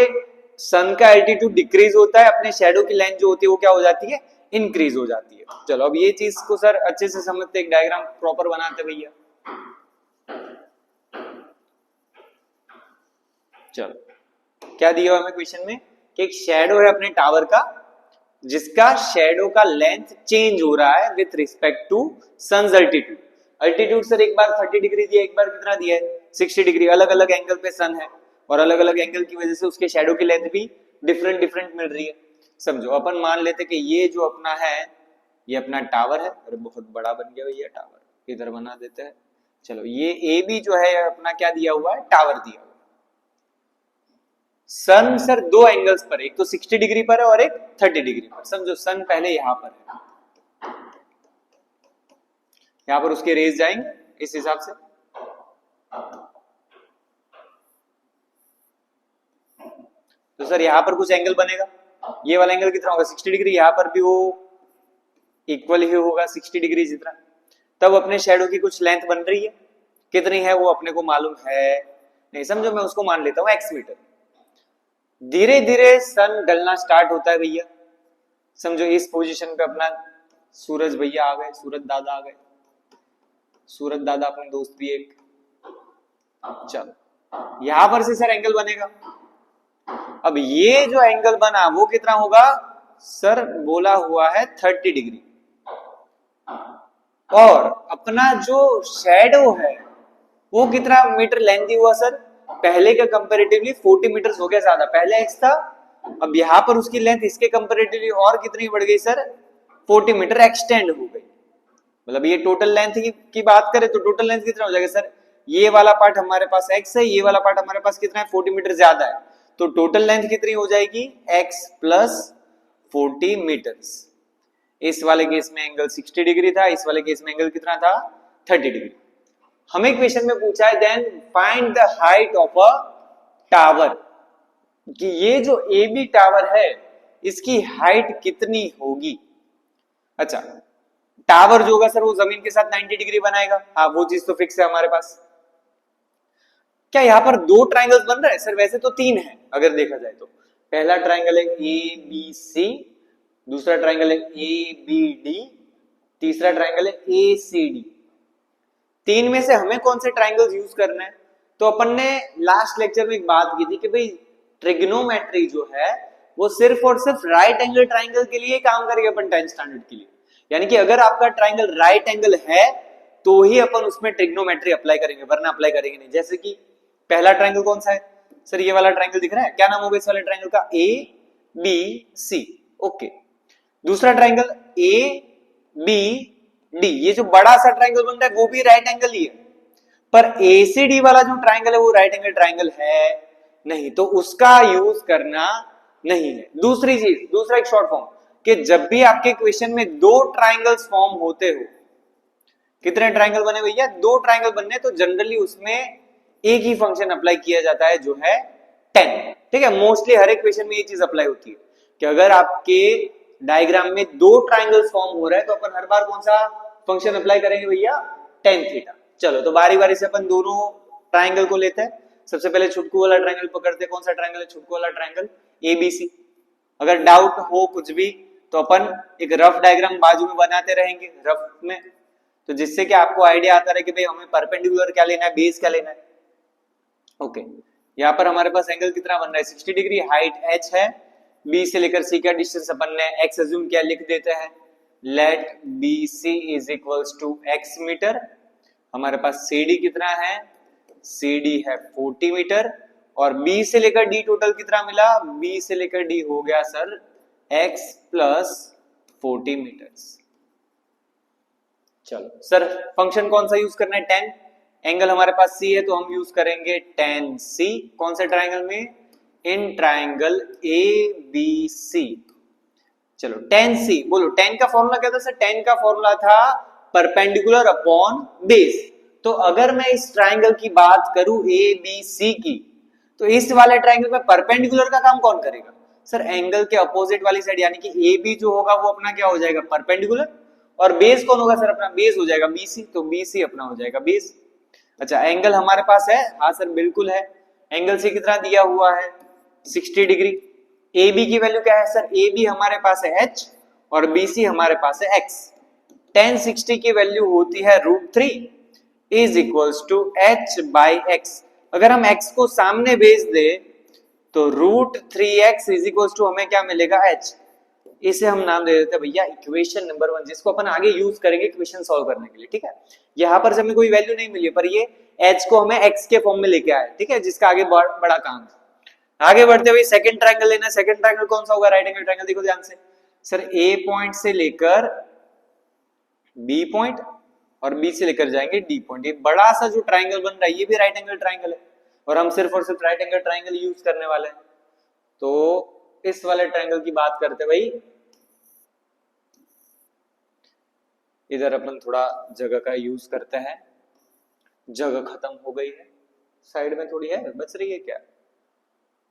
सन का एल्टीट्यूड डिक्रीज होता है, अपने शेडो की लेंथ जो होती है वो क्या हो जाती है, इंक्रीज हो जाती है। चलो अब ये चीज को सर अच्छे से समझते, एक डायग्राम प्रॉपर बनाते भैया। चलो क्या दिया हुआ हमें क्वेश्चन में कि एक शेडो है अपने टावर का, जिसका शेडो का लेंथ चेंज हो रहा है with respect to sun's altitude. Altitude sir एक बार 30 डिग्री दिया, एक बार कितना दिया है 60 डिग्री, अलग अलग एंगल पे सन है, और अलग अलग एंगल की वजह से उसके शेडो की लेंथ भी डिफरेंट डिफरेंट मिल रही है। समझो अपन मान लेते कि ये जो अपना है ये अपना टावर है, अरे बहुत बड़ा बन गया भैया टावर, इधर बना देते हैं। चलो ये ए बी जो है अपना क्या दिया हुआ है, टावर दिया हुआ। सन सर 2 एंगल्स पर, एक तो 60 डिग्री पर है और एक 30 डिग्री पर। समझो सन पहले यहां पर है, यहां पर उसके रेज जाएंगे इस हिसाब से, तो सर यहां पर कुछ एंगल बनेगा, ये वाला एंगल कितना होगा 60 डिग्री, यहां पर भी वो इक्वल ही होगा 60 डिग्री जितना। तब अपने शेडो की कुछ लेंथ बन रही है, कितनी है वो अपने को मालूम है नहीं, समझो मैं उसको मान लेता हूं x मीटर। धीरे धीरे सन ढलना स्टार्ट होता है भैया, समझो इस पोजीशन पे अपना सूरज भैया आ गए, सूरज दादा आ गए, सूरज दादा अपने दोस्त भी एक। चलो यहां पर से सर एंगल बनेगा, अब ये जो एंगल बना वो कितना होगा सर, बोला हुआ है 30 डिग्री, और अपना जो शेडो है वो कितना मीटर लेंथी हुआ सर, पहले के कंपैरेटिवली 40 मीटर हो गया ज्यादा, पहले x था, अब यहां पर उसकी लेंथ इसके कंपैरेटिवली और कितनी बढ़ गई सर, 40 मीटर एक्सटेंड हो गई। मतलब ये टोटल लेंथ की बात करें तो टोटल लेंथ कितना हो जाएगा सर, ये वाला पार्ट हमारे पास x है, ये वाला पार्ट हमारे पास कितना है 40 मीटर ज्यादा है, तो टोटल लेंथ कितनी हो जाएगी x प्लस 40 मीटर्स। इस वाले केस में एंगल 60 डिग्री था, इस वाले केस में एंगल कितना था 30 डिग्री। हमें क्वेश्चन में पूछा है then find the height of a tower, कि ये जो ए बी टावर है इसकी हाइट कितनी होगी। अच्छा, टावर जो होगा सर वो जमीन के साथ 90 डिग्री बनाएगा, हाँ वो चीज तो फिक्स है हमारे पास। क्या यहाँ पर 2 ट्राइंगल्स बन रहे हैं सर, वैसे तो 3 है अगर देखा जाए तो, पहला ट्राइंगल है ए बी सी, दूसरा ट्राइंगल है ए बी डी, तीसरा ट्राइंगल है ए सी डी। 3 में से हमें कौन से ट्राइंगल्स यूज करना है, तो अपन ने लास्ट लेक्चर में एक बात की थी कि भाई ट्रिग्नोमेट्री जो है वो सिर्फ और सिर्फ राइट एंगल ट्राइंगल के लिए काम करेगा अपन 10th स्टैंडर्ड के लिए, यानी कि अगर आपका ट्राइंगल राइट एंगल है तो ही अपन उसमें ट्रिग्नोमेट्री अप्लाई करेंगे, वरना अप्लाई करेंगे नहीं। जैसे कि पहला ट्राइंगल कौन सा है सर, ये वाला ट्राइंगल दिख रहा है, क्या नाम होगा इस वाले ट्राइंगल का, ए बी सी, ओके। दूसरा ट्राइंगल ए बी डी, ये जो बड़ा सा ट्राइंगल बन रहा है वो भी राइट एंगल ही है, पर एसीडी वाला जो ट्राइंगल है वो राइट एंगल ट्राइंगल है नहीं, तो उसका यूज करना नहीं है। दूसरी चीज, दूसरा एक शॉर्ट फॉर्म, कि जब भी आपके क्वेश्चन में 2 ट्राइंगल्स फॉर्म होते हो, कितने ट्राइंगल बने भैया, 2 ट्राइंगल बनने, तो जनरली उसमें एक ही फंक्शन अप्लाई किया जाता है जो है tan, ठीक है। मोस्टली हर एक क्वेश्चन में ये चीज अप्लाई होती है कि अगर आपके डायग्राम में 2 ट्राइंगल्स फॉर्म हो रहा है तो अपन हर बार कौन सा फंक्शन अप्लाई करेंगे भैया, tan थीटा। चलो तो बारी बारी से अपन दोनों ट्राइंगल को लेते हैं। सबसे पहले छुटकू वाला ट्राइंगल पकड़ते हैं, कौन सा ट्राइंगल है, छुटकू वाला ट्राइंगल एबीसी। अगर डाउट हो कुछ भी तो अपन एक रफ डायग्राम बाजू में बनाते रहेंगे रफ में, तो जिससे कि आपको आइडिया आता रहे कि भाई हमें परपेंडिकुलर क्या लेना है, बेस क्या लेना है, ओके। यहाँ पर हमारे पास एंगल कितना बन रहा है 60 डिग्री, हाइट h है, b से लेकर c का डिस्टेंस अपन ने x अज्यूम किया, लिख देते हैं। Let B C is equals to x metre. हमारे पास CD कितना है, CD है 40 मीटर, और B से लेकर D टोटल कितना मिला, B से लेकर D हो गया सर x प्लस 40 मीटर्स। चलो सर फंक्शन कौन सा यूज करना है, tan। एंगल हमारे पास C है तो हम यूज करेंगे tan C। कौन से ट्राइंगल में, इन ट्राइंगल ABC। चलो tan C बोलो, tan का फॉर्मूला क्या था सर, tan का फॉर्मूला था परपेंडिकुलर अपॉन बेस। तो अगर मैं इस ट्राइंगल की बात करूं ABC की, तो इस वाले ट्राइंगल में परपेंडिकुलर का काम कौन करेगा सर, एंगल के अपोजिट वाली साइड, यानी कि AB जो होगा वो अपना क्या हो जाएगा, परपेंडिकुलर। और बेस कौन होगा सर, अपना बेस हो जाएगा BC, तो BC अपना हो जाएगा बेस। अच्छा एंगल हमारे पास है, हाँ सर बिल्कुल है। एंगल से कितना दिया हुआ है, 60 डिग्री। AB की वैल्यू क्या है सर, AB हमारे पास है h और BC हमारे पास है x। tan 60 की वैल्यू होती है √3 is equals to h by x। अगर हम x को सामने भेज दे तो √3x इज इक्वल्स टू हमें क्या मिलेगा, h। इसे हम नाम दे देते हैं भैया इक्वेशन नंबर 1, जिसको अपन आगे यूज करेंगे इक्वेशन सॉल्व करने के लिए, ठीक है। यहाँ पर हमें कोई वैल्यू नहीं मिली, पर ये h को हमें x के फॉर्म में लेके आए, ठीक है, जिसका आगे बड़ा काम है। आगे बढ़ते हुए सेकंड ट्रायंगल लेना है। सेकंड ट्रायंगल कौन सा होगा, राइट एंगल ट्रायंगल। देखो ध्यान से सर, A पॉइंट से लेकर B पॉइंट और B से लेकर जाएंगे D पॉइंट। ये बड़ा सा जो ट्रायंगल बन रहा है ये भी राइट एंगल ट्रायंगल है, और हम सिर्फ और सिर्फ राइट एंगल ट्रायंगल यूज करने वाले हैं। तो इस वाले ट्रायंगल की बात करते भाई, इधर अपन थोड़ा जगह का यूज करते हैं। जगह खत्म हो गई है, साइड में थोड़ी है, बच रही है क्या,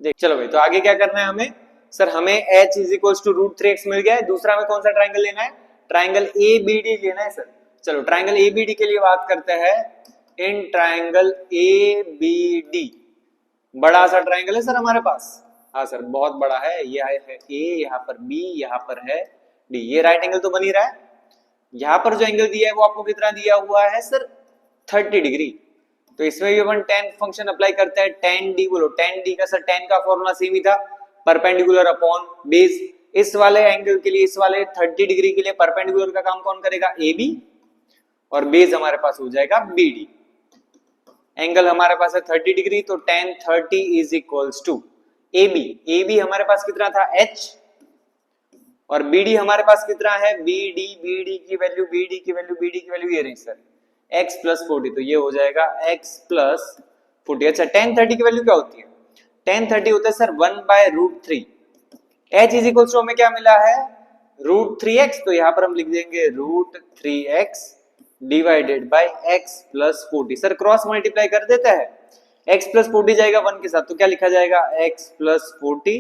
देख। चलो भाई, तो आगे क्या करना है हमें सर, हमें h is equal to √3x मिल गया है। दूसरा हमें कौन सा ट्राइंगल लेना है, ट्राइंगल ABD लेना है सर। चलो ट्राइंगल ABD के लिए बात करते हैं। इन ट्राइंगल ABD, बड़ा सा ट्राइंगल है सर हमारे पास, हाँ सर बहुत बड़ा है। ये है A, यहाँ पर B, यहाँ पर है D। ये राइट एंगल तो बन ही रहा है। यहाँ पर जो एंगल दिया है वो आपको कितना दिया हुआ है सर, 30 डिग्री। तो इसमें भी अपन tan फंक्शन अप्लाई करते हैं। tan d बोलो, tan d का सर tan का फॉर्मूला सेम ही था, परपेंडिकुलर अपॉन बेस। इस वाले एंगल के लिए, इस वाले 30 डिग्री के लिए परपेंडिकुलर का काम कौन करेगा, AB, और बेस हमारे पास हो जाएगा BD। एंगल हमारे पास है 30 डिग्री, तो tan 30 is equals to AB। AB हमारे पास कितना था, h, और BD हमारे पास कितना है, BD। BD की वैल्यू ये रही सर, x प्लस 40, तो ये हो जाएगा x प्लस 40। अच्छा tan 30 की वैल्यू क्या होती है, tan 30 होता है sir 1/√3। h is equal to हमें क्या मिला है, √3x, तो यहाँ पर हम लिख देंगे √3x divided by x plus 40। Sir cross multiply कर देता है, x प्लस 40 जाएगा 1 के साथ, तो क्या लिखा जाएगा, x plus 40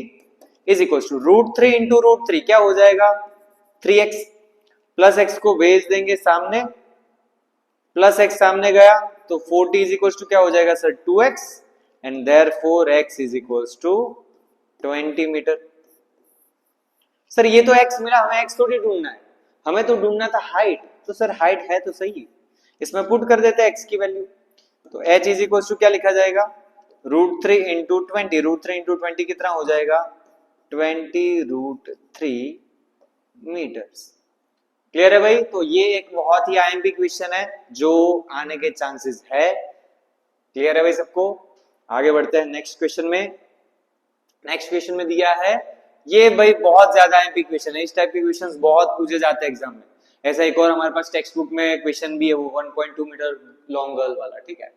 is equal to √3 into √3 क्या हो जाएगा, 3x, प्लस x को भेज देंगे सामने, प्लस x सामने गया तो 40 इज इक्वल टू क्या हो जाएगा sir, 2x, and therefore x is equal to 20 metre. Sir ये तो x मिला, हमें x थोड़ी ढूंढना है, हमें तो ढूंढना था हाइट। तो सर हाइट है तो सही, इसमें पुट कर देते हैं x की वैल्यू। तो h इज इक्वल टू क्या लिखा जाएगा, √3 इंटू 20। √3 इंटू 20 कितना हो जाएगा, 20√3 मीटर्स। क्लियर है भाई। तो ये एक बहुत ही आईएमपी क्वेश्चन है जो आने के चांसेस है। क्लियर है भाई सबको। आगे बढ़ते हैं नेक्स्ट क्वेश्चन में। नेक्स्ट क्वेश्चन में दिया है, ये भाई बहुत ज्यादा आईएमपी क्वेश्चन है, इस टाइप के क्वेश्चंस बहुत पूछे जाते हैं एग्जाम में। ऐसा एक और हमारे पास टेक्स्ट बुक में क्वेश्चन भी है, वो 1.2 मीटर लॉन्ग गर्ल वाला, ठीक है।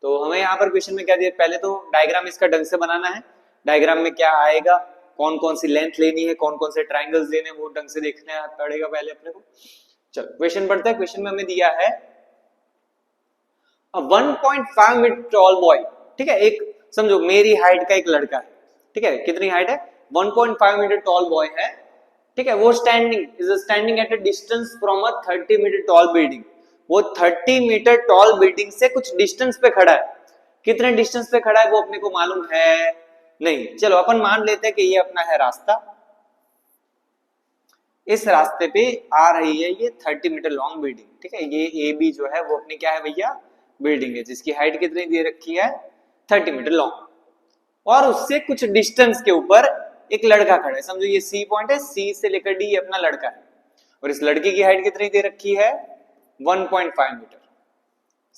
तो हमें यहाँ पर क्वेश्चन में क्या दिया, पहले तो डायग्राम इसका ढंग से बनाना है। डायग्राम में क्या आएगा, कौन कौन सी लेंथ लेनी है, कौन कौन से ट्राइंगल्स लेने हैं, वो ढंग से देखना पड़ेगा पहले अपने को। चलो क्वेश्चन पढ़ते हैं। क्वेश्चन में हमें दिया है 1.5 मीटर टॉल बॉय, ठीक है, एक समझो मेरी हाइट का एक लड़का है, ठीक है, कितनी हाइट है, 1.5 मीटर टॉल बॉय है, ठीक है। वो standing at a distance from a 30 metre tall building. वो 30 मीटर टॉल बिल्डिंग से कुछ डिस्टेंस पे खड़ा है। कितने डिस्टेंस पे खड़ा है वो अपने को मालूम है नहीं। चलो अपन मान लेते हैं कि ये अपना है रास्ता, इस रास्ते पे आ रही है ये 30 मीटर लॉन्ग बिल्डिंग, ठीक है। ये AB जो है वो अपनी क्या है भैया, बिल्डिंग है, जिसकी हाइट कितनी दे रखी है, 30 मीटर लॉन्ग। और उससे कुछ डिस्टेंस के ऊपर एक लड़का खड़ा है, समझो ये C पॉइंट है, C से लेकर D अपना लड़का है। और इस लड़की की हाइट कितनी दे रखी है 1.5 मीटर।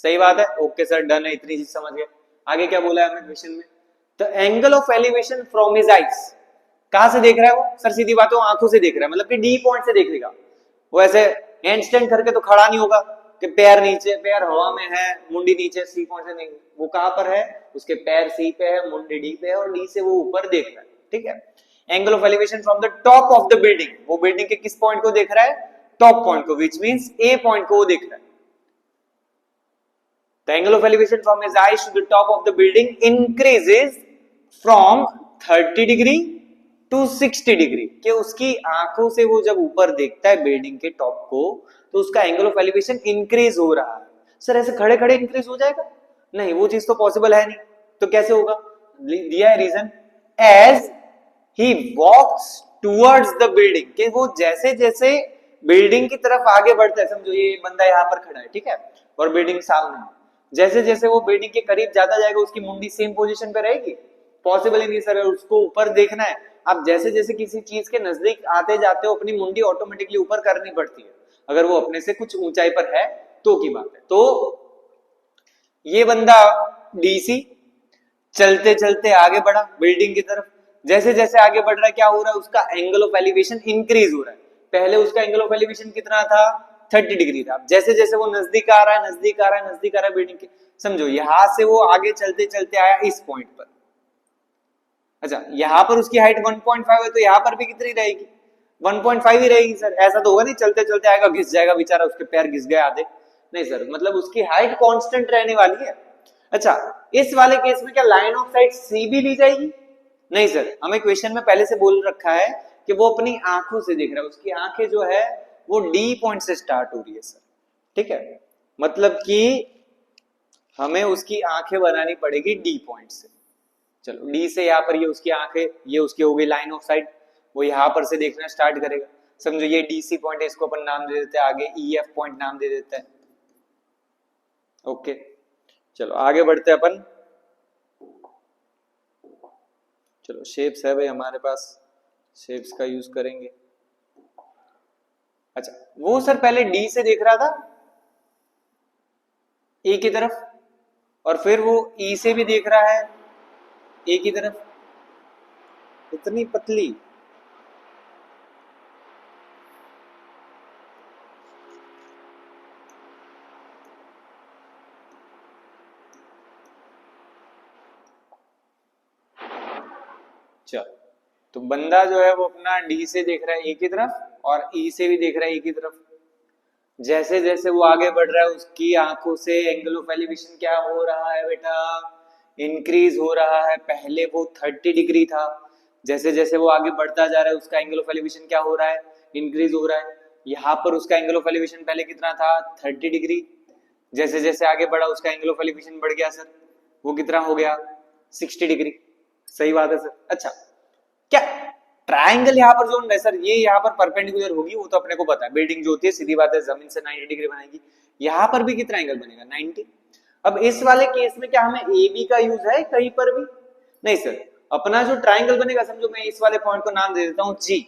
सही बात है, ओके सर डन है, इतनी चीज समझ गए। आगे क्या बोला है हमें क्वेश्चन में, the angle of elevation from his eyes, कहां से देख रहा है वो, सर सीधी बात है आंखों से देख रहा है, मतलब कि डी पॉइंट से देखेगा। वो ऐसे हैंड स्टैंड करके तो खड़ा नहीं होगा कि पैर नीचे, पैर हवा में है, मुंडी नीचे, सी पॉइंट से नहीं, वो कहां पर है, उसके पैर सी पे है, मुंडी डी पे है, और डी से वो ऊपर देख रहा है, ठीक है। Angle of elevation from the top of the building, वो बिल्डिंग के किस पॉइंट को देख रहा है, टॉप पॉइंट को, विच मींस ए पॉइंट को वो देख रहा है। The angle of elevation from his eyes to the top of the building increases from 30 degree to 60 degree, कि उसकी आंखों से वो जब ऊपर देखता है बिल्डिंग के टॉप को तो उसका एंगल ऑफ एलिवेशन इंक्रीज हो रहा है। सर ऐसे खड़े खड़े इंक्रीज हो जाएगा, नहीं वो चीज तो पॉसिबल है नहीं, तो कैसे होगा, दिया है reason, as he walks towards the building, कि वो जैसे जैसे बिल्डिंग की तरफ आगे बढ़ता है, समझो ये बंदा यहाँ पर खड़ा है, ठीक है, और बिल्डिंग सामने है, जैसे जैसे वो बिल्डिंग के करीब जाता जाएगा उसकी मुंडी सेम पोजीशन पे रहेगी, पॉसिबल ही नहीं सर, उसको ऊपर देखना है। आप जैसे जैसे किसी चीज के नजदीक आते जाते हो अपनी मुंडी ऑटोमेटिकली ऊपर करनी पड़ती है, अगर वो अपने से कुछ ऊंचाई पर है तो की बात है। तो ये बंदा डीसी चलते चलते आगे बढ़ा बिल्डिंग की तरफ, जैसे जैसे आगे बढ़ रहा है क्या हो रहा है, उसका एंगल ऑफ एलिवेशन इंक्रीज हो रहा है। पहले उसका एंगल ऑफ एलिवेशन कितना था, 30 डिग्री था, जैसे जैसे वो नजदीक आ रहा है, नजदीक आ रहा है, नजदीक आ रहा है बिल्डिंग के, समझो यहां से वो आगे चलते चलते आया इस पॉइंट पर, अच्छा यहां पर उसकी हाइट 1.5 है, तो यहां पर भी कितनी रहेगी, 1.5 ही रहेगी सर। ऐसा तो होगा नहीं चलते चलते आएगा घिस जाएगा बेचारा, उसके पैर घिस गए आधे, नहीं सर, मतलब उसकी हाइट कांस्टेंट रहने वाली है। अच्छा इस वाले केस में क्या लाइन ऑफ साइट सी भी ली जाएगी, नहीं सर, हमें क्वेश्चन में पहले से बोल रखा है कि वो अपनी आंखों से देख रहा है, उसकी आंखें जो है वो डी पॉइंट से स्टार्ट हो रही है सर, ठीक है, मतलब कि हमें उसकी आंखें बनानी पड़ेगी डी पॉइंट से। चलो डी से यहाँ पर ये उसकी आंखें, ये उसकी हो गई लाइन ऑफ साइट, वो यहाँ पर से देखना स्टार्ट करेगा, समझो ये डीसी पॉइंट है, इसको अपन नाम दे देते हैं आगे ईएफ पॉइंट नाम दे देते हैं, ओके। चलो आगे बढ़ते हैं अपन, चलो शेप्स है भाई हमारे पास, शेप्स का यूज करेंगे। अच्छा वो सर पहले डी से देख रहा था ए की तरफ, और फिर वो ई से भी देख रहा है ए की तरफ, इतनी पतली, चल तो बंदा जो है वो अपना डी से देख रहा है ए की तरफ और ई से भी देख रहा है ए की तरफ, जैसे जैसे वो आगे बढ़ रहा है उसकी आंखों से एंगल ऑफ एलिवेशन क्या हो रहा है बेटा, इंक्रीज हो रहा है। पहले वो 30 डिग्री था, जैसे जैसे वो आगे बढ़ता जा रहा है उसका एंगल ऑफ एलिवेशन क्या हो रहा है, इंक्रीज हो रहा है। यहाँ पर उसका एंगल ऑफ एलिवेशन पहले कितना था 30 डिग्री, जैसे जैसे आगे बढ़ा उसका एंगल ऑफ एलिवेशन बढ़ गया सर, वो कितना हो गया 60 डिग्री, सही बात है सर। अच्छा क्या ट्रायंगल यहाँ पर जो है सर, ये यहाँ पर परपेंडिकुलर होगी, वो तो अपने को पता है, बिल्डिंग जो होती है सीधी बात है जमीन से 90 डिग्री बनाएगी, यहाँ पर भी कितना एंगल बनेगा 90। अब इस वाले केस में क्या हमें ए बी का यूज है कहीं पर भी, नहीं सर, अपना जो ट्रायंगल बनेगा, समझो मैं इस वाले पॉइंट को नाम दे देता हूँ जी,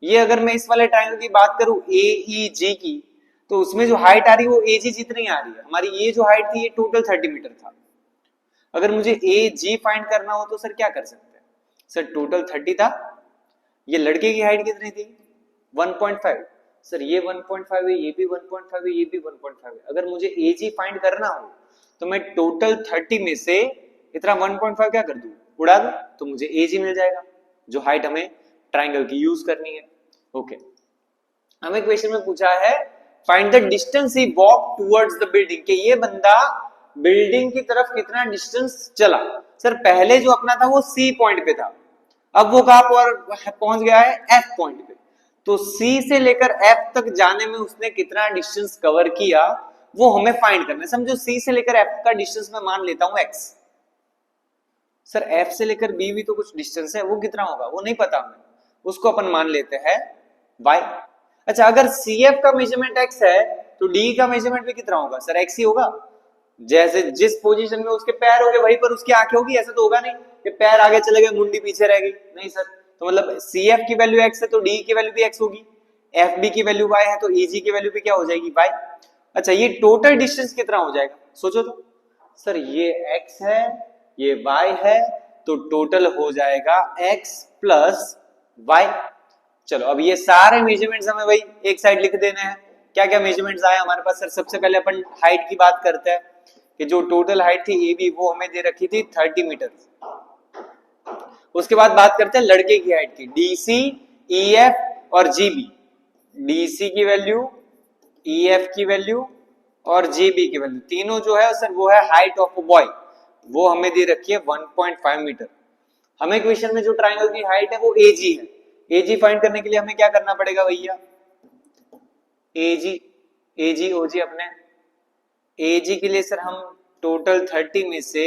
ये अगर मैं इस वाले ट्रायंगल की बात करूं ए ई जी की, तो उसमें जो हाइट आ रही है वो ए जी जितनी आ रही है, हमारी ये जो हाइट थी ये टोटल 30 मीटर था। अगर मुझे ए जी फाइंड करना हो तो सर क्या कर सकते हैं, सर टोटल 30 था, ये लड़के की हाइट कितनी थी 1.5, सर ये 1.5 है, ये भी 1.5 है, ये भी 1.5 है। अगर मुझे ए जी फाइंड करना हो तो मैं टोटल 30 में से इतना 1.5 क्या कर दूं, उड़ा दूं, तो मुझे ए जी मिल जाएगा, जो हाइट हमें ट्राइंगल की यूज करनी है। ओके हमें क्वेश्चन में पूछा है find the distance he walk towards the building, कि ये बंदा बिल्डिंग की तरफ कितना डिस्टेंस चला। सर पहले जो अपना था वो सी पॉइंट पे था, अब वो कहां पर पहुंच गया है एफ पॉइंट पे, तो सी से लेकर एफ तक जाने में उसने कितना डिस्टेंस कवर किया वो हमें फाइंड करना है। समझो सी से लेकर एफ का डिस्टेंस मैं मान लेता हूं एक्स, सर एफ से लेकर बी भी तो कुछ डिस्टेंस है, वो कितना होगा वो नहीं पता हमें, उसको अपन मान लेते हैं y। अच्छा अगर CF का मेजरमेंट x है तो D का मेजरमेंट भी कितना होगा, सर x ही होगा। जैसे जिस पोजीशन में उसके पैर हो गए वहीं पर उसकी आंखें होगी, ऐसा तो होगा नहीं कि पैर आगे चले गए मुंडी पीछे रह गई, नहीं सर, तो मतलब CF की वैल्यू x है तो D की वैल्यू भी x होगी, एफ बी की वैल्यू y है तो ई जी की वैल्यू भी क्या हो जाएगी y। अच्छा ये टोटल डिस्टेंस कितना हो जाएगा सोचो तो। सर ये x है ये y है तो टोटल हो जाएगा x प्लस y। चलो अब ये सारे मेजरमेंट्स हमें वही एक साइड लिख देने हैं। क्या क्या मेजरमेंट्स आए हमारे पास सर? सबसे पहले अपन हाइट की बात करते हैं कि जो टोटल हाइट थी ए बी वो हमें दे रखी थी 30 मीटर। उसके बाद बात करते हैं लड़के की हाइट की, डीसी ईएफ और जीबी। डीसी की वैल्यू, ईएफ की वैल्यू और जीबी की वैल्यू तीनों जो है सर वो है हाइट ऑफ अ बॉय, वो हमें दे रखी है 1.5 मीटर। हमें क्वेश्चन में जो ट्राइंगल की हाइट है वो एजी है। एजी फाइंड करने के लिए हमें क्या करना पड़ेगा भैया? एजी ओजी अपने एजी के लिए सर हम टोटल 30 में से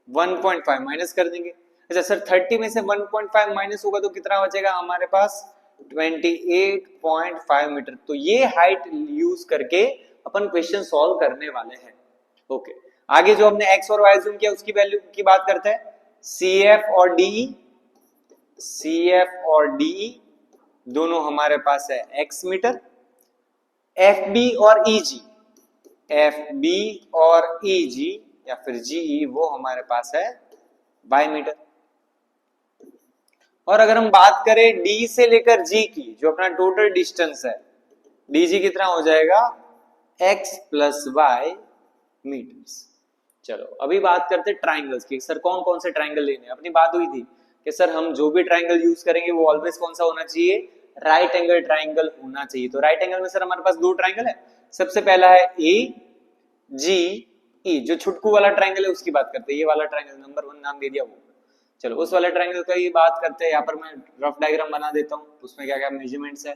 1.5 माइनस कर देंगे। अच्छा सर 30 में से 1.5 माइनस होगा तो कितना बचेगा हमारे पास? 28.5 मीटर। तो ये हाइट यूज करके अपन क्वेश्चन सॉल्व करने वाले हैं। ओके आगे जो हमने एक्स और वाई जूम किया उसकी वैल्यू की बात करते हैं। सीएफ और डीई, सीएफ और डीई दोनों हमारे पास है एक्स मीटर। एफ बी और ईजी, एफ बी और ईजी या फिर जीई वो हमारे पास है वाई मीटर। और अगर हम बात करें डी से लेकर जी की जो अपना टोटल डिस्टेंस है, डीजी कितना हो जाएगा? X plus y metres. चलो अभी बात करते हैं ट्राइंगल्स की। सर कौन कौन से ट्राइंगल लेने हैं? अपनी बात हुई थी कि सर हम जो भी ट्राइंगल यूज करेंगे वो ऑलवेज कौन सा होना चाहिए? राइट एंगल ट्राइंगल होना चाहिए। तो राइट एंगल में सर हमारे पास दो ट्राइंगल है। सबसे पहला है ए जी ई, जो छुटकू वाला ट्राइंगल है उसकी बात करते हैं। ये वाला ट्राइंगल नंबर 1 नाम दे दिया वो। चलो उस वाले ट्राइंगल का ये बात करते हैं। यहाँ पर मैं रफ डायग्राम बना देता हूँ। उसमें क्या क्या मेजरमेंट्स है,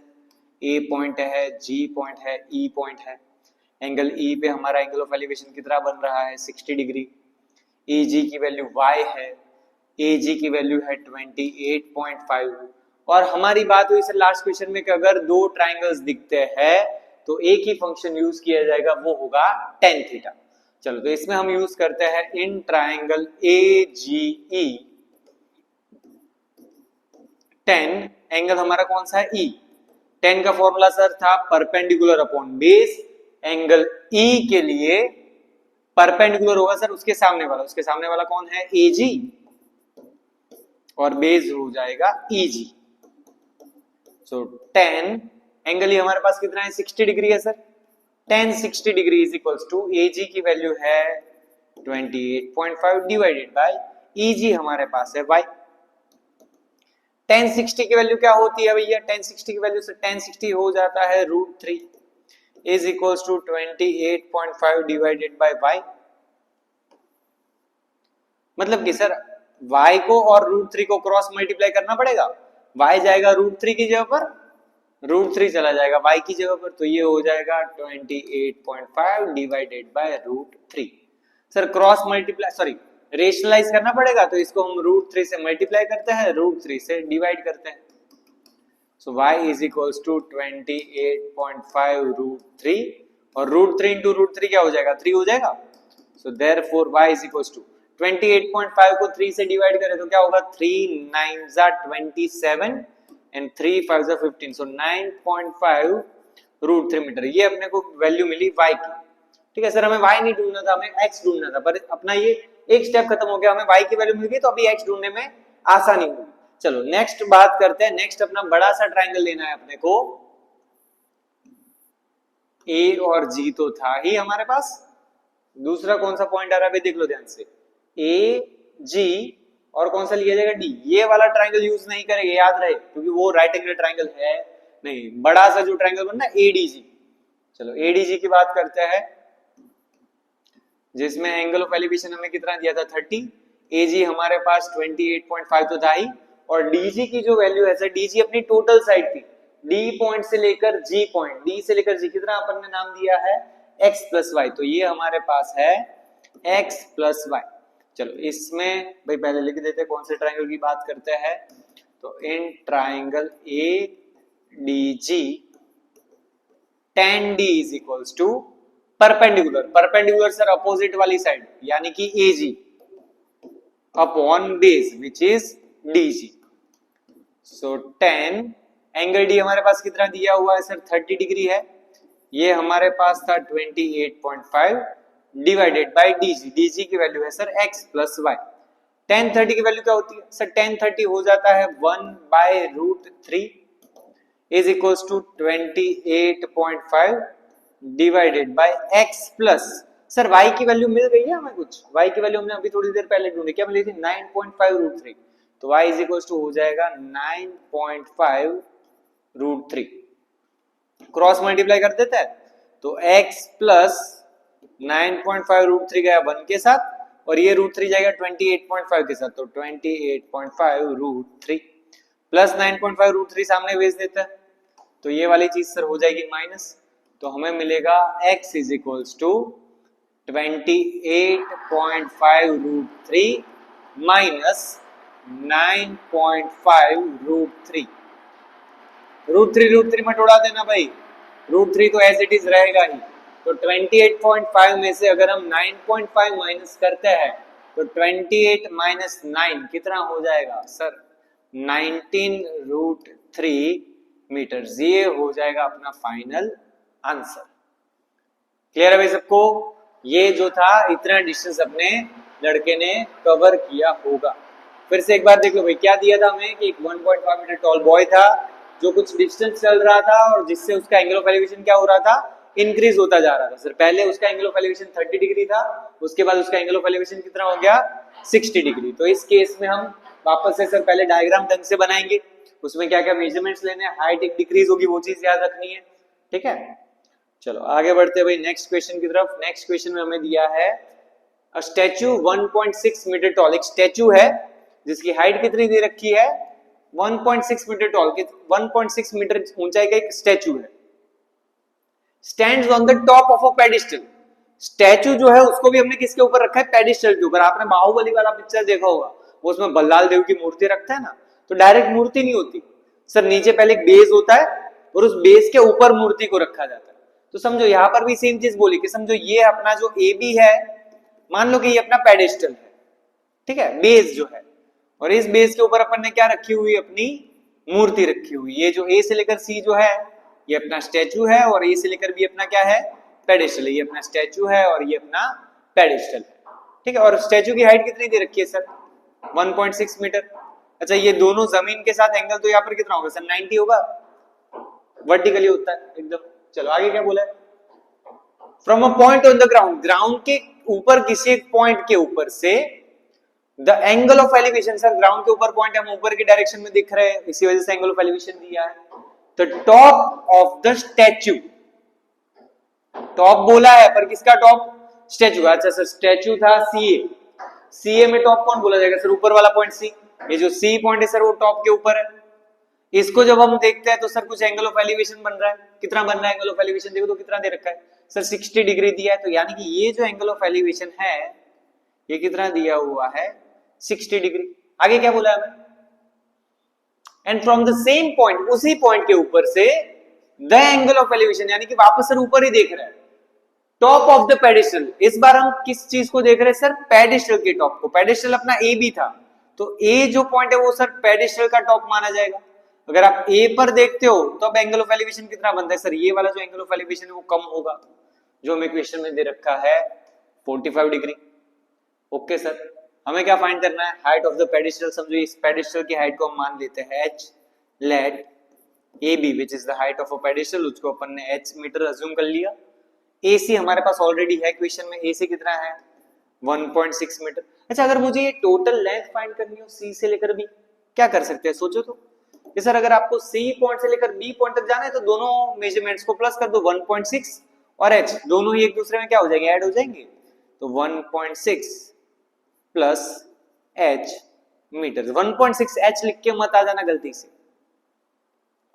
ए पॉइंट है, जी पॉइंट है, ई पॉइंट है। एंगल ई पे हमारा एंगल ऑफ एलिवेशन कितना बन रहा है? 60 डिग्री। ई जी की वैल्यू y है, ए जी की वैल्यू है 28.5। और हमारी बात हुई सर लास्ट क्वेश्चन में कि अगर दो ट्राइंगल्स दिखते हैं तो एक ही फंक्शन यूज किया जाएगा, वो होगा tan थीटा। चलो तो इसमें हम यूज करते हैं in triangle A G E tan, angle हमारा कौन सा है? E। tan का फॉर्मूला सर था perpendicular upon base. Angle E के लिए परपेंडिकुलर होगा सर उसके सामने वाला कौन है? AG और बेस हो जाएगा EG। सो tan एंगल ही हमारे पास कितना है? 60 डिग्री है sir. tan 60 degree is equals to AG की वैल्यू है 28.5 डिवाइडेड बाय EG हमारे पास है y। tan 60 की वैल्यू क्या होती है भैया? tan 60 की वैल्यू से tan 60 हो जाता है √3 is equals to 28.5 divided by y। मतलब कि सर y को और √3 को क्रॉस मल्टीप्लाई करना पड़ेगा। y जाएगा √3 की जगह पर, √3 चला जाएगा y की जगह पर, तो ये हो जाएगा 28.5 divided by √3। Sir cross multiply sorry rationalise करना पड़ेगा तो इसको हम √3 से मल्टीप्लाई करते हैं, √3 से डिवाइड करते हैं। सो y इज इक्वल्स टू 28.5 √3 और √3 इंटू √3 क्या हो जाएगा? 3 हो जाएगा। So therefore y is equals to 28.5 को 3 से डिवाइड करें तो क्या होगा? 3 9 जा 27 एंड 3 5 जा 15। सो 9.5 √3 मीटर ये अपने को वैल्यू मिली y की। ठीक है सर हमें y नहीं ढूंढना था, हमें x ढूंढना था, पर अपना ये एक स्टेप खत्म हो गया, हमें y की वैल्यू मिल गई तो अभी x ढूंढने में आसानी होगी। चलो नेक्स्ट बात करते हैं। नेक्स्ट अपना बड़ा सा ट्राइंगल लेना है अपने को। a और g तो था ही हमारे पास, दूसरा कौन सा पॉइंट आ रहा है देख लो ध्यान से। a g और कौन सा लिया जाएगा? d। ये वाला ट्राइंगल यूज नहीं करेंगे, याद रहे, क्योंकि वो राइट एंगल ट्राइंगल है नहीं। बड़ा सा जो ट्राइंगल बनना है adg। चलो adg की बात करते हैं जिसमें एंगल ऑफ एलिवेशन हमें कितना दिया था? 30। AG हमारे पास 28.5 तो था ही, और DG की जो वैल्यू है सर, DG अपनी टोटल साइड थी, D पॉइंट से लेकर G पॉइंट, D से लेकर G कितना अपन ने नाम दिया है? x plus y. तो ये हमारे पास है x प्लस वाई। चलो इसमें भाई पहले लिख देते हैं कौन से ट्राइंगल की बात करते हैं। तो in triangle ADG tan D is equals to perpendicular, perpendicular sir opposite वाली साइड यानी कि AG upon base which is DG। So tan angle D हमारे पास कितना दिया हुआ है सर 30 डिग्री है, ये हमारे पास था 28.5 डिवाइडेड बाय डीजी, डीजी की वैल्यू है sir x plus y. tan 30 की वैल्यू क्या होती है सर, tan 30 हो जाता है 1/√3 is equals to 28.5 divided by x plus, sir y की वैल्यू मिल गई है हमें कुछ, y की वैल्यू हमने अभी थोड़ी देर पहले ढूंढी, क्या मिली थी 9.5√3, तो y इज इक्वल्स टू हो जाएगा 9.5√3, क्रॉस मल्टीप्लाई कर देता है तो x प्लस 9.5√3 गया 1 के साथ और ये √3 जाएगा 28.5 के साथ, तो 28.5√3 प्लस 9.5√3 सामने भेज देता है तो ये वाली चीज सर हो जाएगी माइनस, तो हमें मिलेगा x is equals to 28.5√3 minus 9.5√3, √3 में तोड़ा देना भाई, √3 तो एज इट इज रहेगा ही, तो 28.5 में से अगर हम 9.5 माइनस करते हैं तो 28 माइनस 9 कितना हो जाएगा सर 19√3 मीटर, ये हो जाएगा अपना फाइनल आंसर। क्लियर है भाई सबको, ये जो था इतना डिस्टेंस अपने लड़के ने कवर किया होगा। फिर से एक बार देख लो भाई, क्या दिया था हमें कि एक 1.5 मीटर टॉल बॉय था जो कुछ डिस्टेंस चल रहा था और जिससे उसका एंगल ऑफ एलिवेशन क्या हो रहा था, इंक्रीज होता जा रहा था। सर पहले उसका एंगल ऑफ एलिवेशन 30 डिग्री था, उसके बाद उसका एंगल ऑफ एलिवेशन कितना हो गया 60 डिग्री। तो इस केस में हम वापस से सर पहले डायग्राम ढंग से बनाएंगे, उसमें क्या क्या मेजरमेंट्स लेने हैं, हाइट एक डिक्रीज होगी वो चीज याद रखनी है, ठीक है। चलो आगे बढ़ते हैं भाई नेक्स्ट क्वेश्चन की तरफ। नेक्स्ट क्वेश्चन में हमें दिया है अ स्टैचू 1.6 मीटर टॉल, एक स्टैचू है जिसकी हाइट कितनी दे रखी है 1.6 मीटर टॉल, 1.6 मीटर ऊंचाई का एक स्टैचू है, stands on the top of a pedestal. Statue जो है उसको भी हमने किसके ऊपर रखा है, पेडिस्टल के ऊपर। आपने बाहुबली वाला पिक्चर देखा होगा, वो उसमें बल्लाल देव की मूर्ति रखता है ना, तो डायरेक्ट मूर्ति नहीं होती सर, नीचे पहले एक बेस होता है और उस बेस के ऊपर मूर्ति को रखा जाता है। तो समझो यहां पर भी सेम चीज बोली कि समझो ये अपना जो ए बी है, मान लो कि ये अपना पेडिस्टल है, ठीक है, बेस जो है, और इस बेस के ऊपर अपन ने क्या रखी हुई, अपनी मूर्ति रखी हुई। ये जो ए से लेकर सी जो है ये अपना स्टैचू है और ए से लेकर बी अपना क्या है, पेडिस्टल। ये अपना स्टैचू है और ये अपना पेडिस्टल है, ठीक है। और स्टैचू की हाइट कितनी दे रखी है सर 1.6 मीटर। अच्छा ये दोनों जमीन के साथ एंगल तो यहाँ पर कितना होगा सर 90 होगा, वर्टिकली होता है एकदम। चलो आगे क्या बोला है, from a point on the ground, ground के ऊपर किसी एक पॉइंट के ऊपर से the angle of elevation, sir ground के ऊपर पॉइंट हम ऊपर की डायरेक्शन में दिख रहे हैं, इसी वजह से एंगल ऑफ एलिवेशन दिया है। तो top of the statue, top बोला है पर किसका टॉप, स्टैचू। अच्छा सर स्टैचू था सीए, सीए में टॉप कौन बोला जाएगा सर, ऊपर वाला पॉइंट सी। ये जो सी पॉइंट है सर वो टॉप के ऊपर है। इसको जब हम देखते हैं तो सर कुछ एंगल ऑफ एलिवेशन बन रहा है, कितना बन रहा है एंगल ऑफ एलिवेशन, देखो तो कितना दे रखा है सर 60 डिग्री दिया है। तो यानी कि ये जो एंगल ऑफ एलिवेशन है ये कितना दिया हुआ है 60 डिग्री। आगे क्या बोला है हमें, and from the same point, उसी पॉइंट के ऊपर से द एंगल ऑफ एलिवेशन, यानी कि वापस सर ऊपर ही देख रहे हैं, टॉप ऑफ द पेडिस्टल। इस बार हम किस चीज को देख रहे हैं सर, पेडिस्टल के टॉप को। पेडिस्टल अपना ए बी था, तो ए जो पॉइंट है वो सर पेडिस्टल का टॉप माना जाएगा। अगर आप ए पर देखते हो तो अब एंगल ऑफ एलिवेशन कितना बनता है सर, ये वाला जो एंगल ऑफ एलिवेशन है वो कम होगा, जो हमें क्वेश्चन में दे रखा है 45 डिग्री। ओके सर, हमें क्या फाइंड करना है, हाइट ऑफ द पेडिस्टल। समझो इस पेडिस्टल की हाइट को हम मान लेते हैं h, let A B which is the height of a pedestal, उसको अपन ने h मीटर अज्यूम कर लिया। AC हमारे पास ऑलरेडी है क्वेश्चन में, AC कितना है 1.6 मीटर। अच्छा अगर मुझे ये टोटल लेंथ फाइंड करनी हो C से लेकर B, क्या कर सकते हैं सोचो तो। ये सर अगर आपको C पॉइंट से लेकर B पॉइंट तक जाना है तो दोनों मेजरमेंट्स को प्लस कर दो, 1.6 और h दोनों ही एक दूसरे में क्या हो जाएंगे, ऐड हो जाएंगे। तो 1.6 प्लस h मीटर, 1.6 h लिख के मत आ जाना गलती से।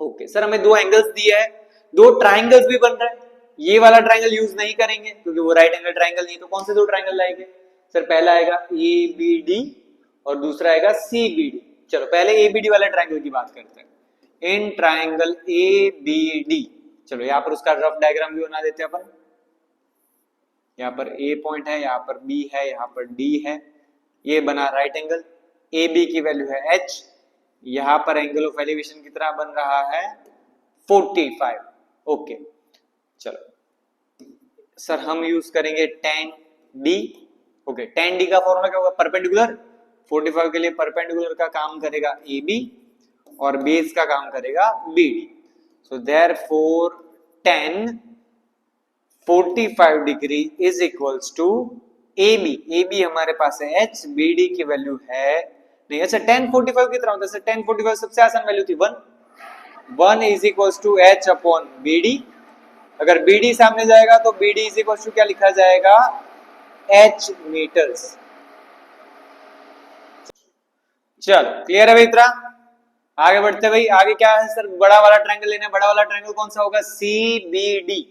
ओके सर हमें दो एंगल्स दिए है, दो ट्राइंगल्स भी बन रहा है। ये वाला ट्राइंगल यूज नहीं करेंगे क्योंकि वो राइट एंगल ट्राइंगल नहीं, तो कौन से दो ट्राइंगल लाएंगे सर, पहला आएगा ABD और दूसरा आएगा CBD। चलो पहले ABD वाला ट्राइंगल की बात करते हैं। इन ट्राइंगल ABD, चलो यहाँ पर उसका रफ डायग्राम भी बना देते हैं अपन। यहाँ पर A पॉइंट है, यहाँ पर B है, यहाँ पर D है, ये बना राइट एंगल। AB की वैल्यू है h, यहां पर एंगल ऑफ एलिवेशन कितना बन रहा है 45। ओके चलो सर हम यूज करेंगे tan d। Okay tan d का फॉर्मूला क्या होगा परपेंडिकुलर, 45 के लिए परपेंडिकुलर का काम करेगा AB और बेस का काम करेगा BD। So therefore tan 45 degree is equals to AB। AB हमारे पास है h, BD की वैल्यू है नहीं। अच्छा tan 45 कितना होता है सर? tan 45 सबसे आसान वैल्यू थी 1 is equals to h upon BD। अगर BD सामने जाएगा तो BD इज इक्वल्स टू क्या लिखा जाएगा h मीटर्स। चलो क्लियर है भाई इतना? आगे बढ़ते भाई, आगे क्या है सर? बड़ा वाला ट्रायंगल लेना है। बड़ा वाला ट्रायंगल कौन सा होगा CBD।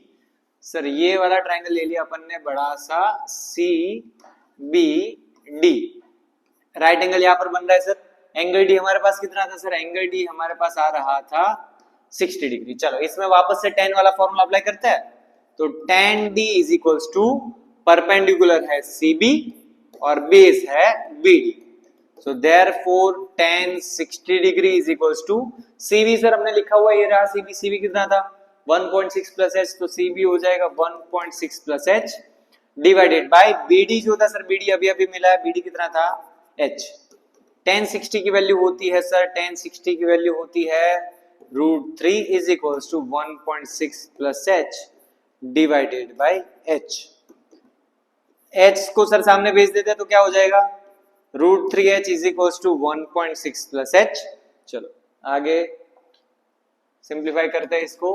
सर ये वाला ट्रायंगल ले लिया अपन ने बड़ा सा CBD। राइट एंगल यहां पर बन रहा है सर। एंगल डी हमारे पास कितना था सर? एंगल डी हमारे पास आ रहा था 60 डिग्री। चलो इसमें वापस से tan वाला फॉर्मूला अप्लाई करते हैं। तो tan d is equals to perpendicular है CB और बेस है BD। So therefore tan 60 degree is equals to CB sir हमने लिखा हुआ ये रहा CB। CB कितना था 1.6 प्लस h, तो CB हो जाएगा 1.6 plus h divided bye BD जो था सर BD अभी अभी मिला है। BD कितना था h। tan 60 की वैल्यू होती है सर, tan 60 की वैल्यू होती है √3 is equals to 1.6 plus h divided by h। h को सर सामने भेज देते हैं तो क्या हो जाएगा √3h is equals to 1.6 plus h। चलो आगे सिंप्लीफाई करते हैं इसको।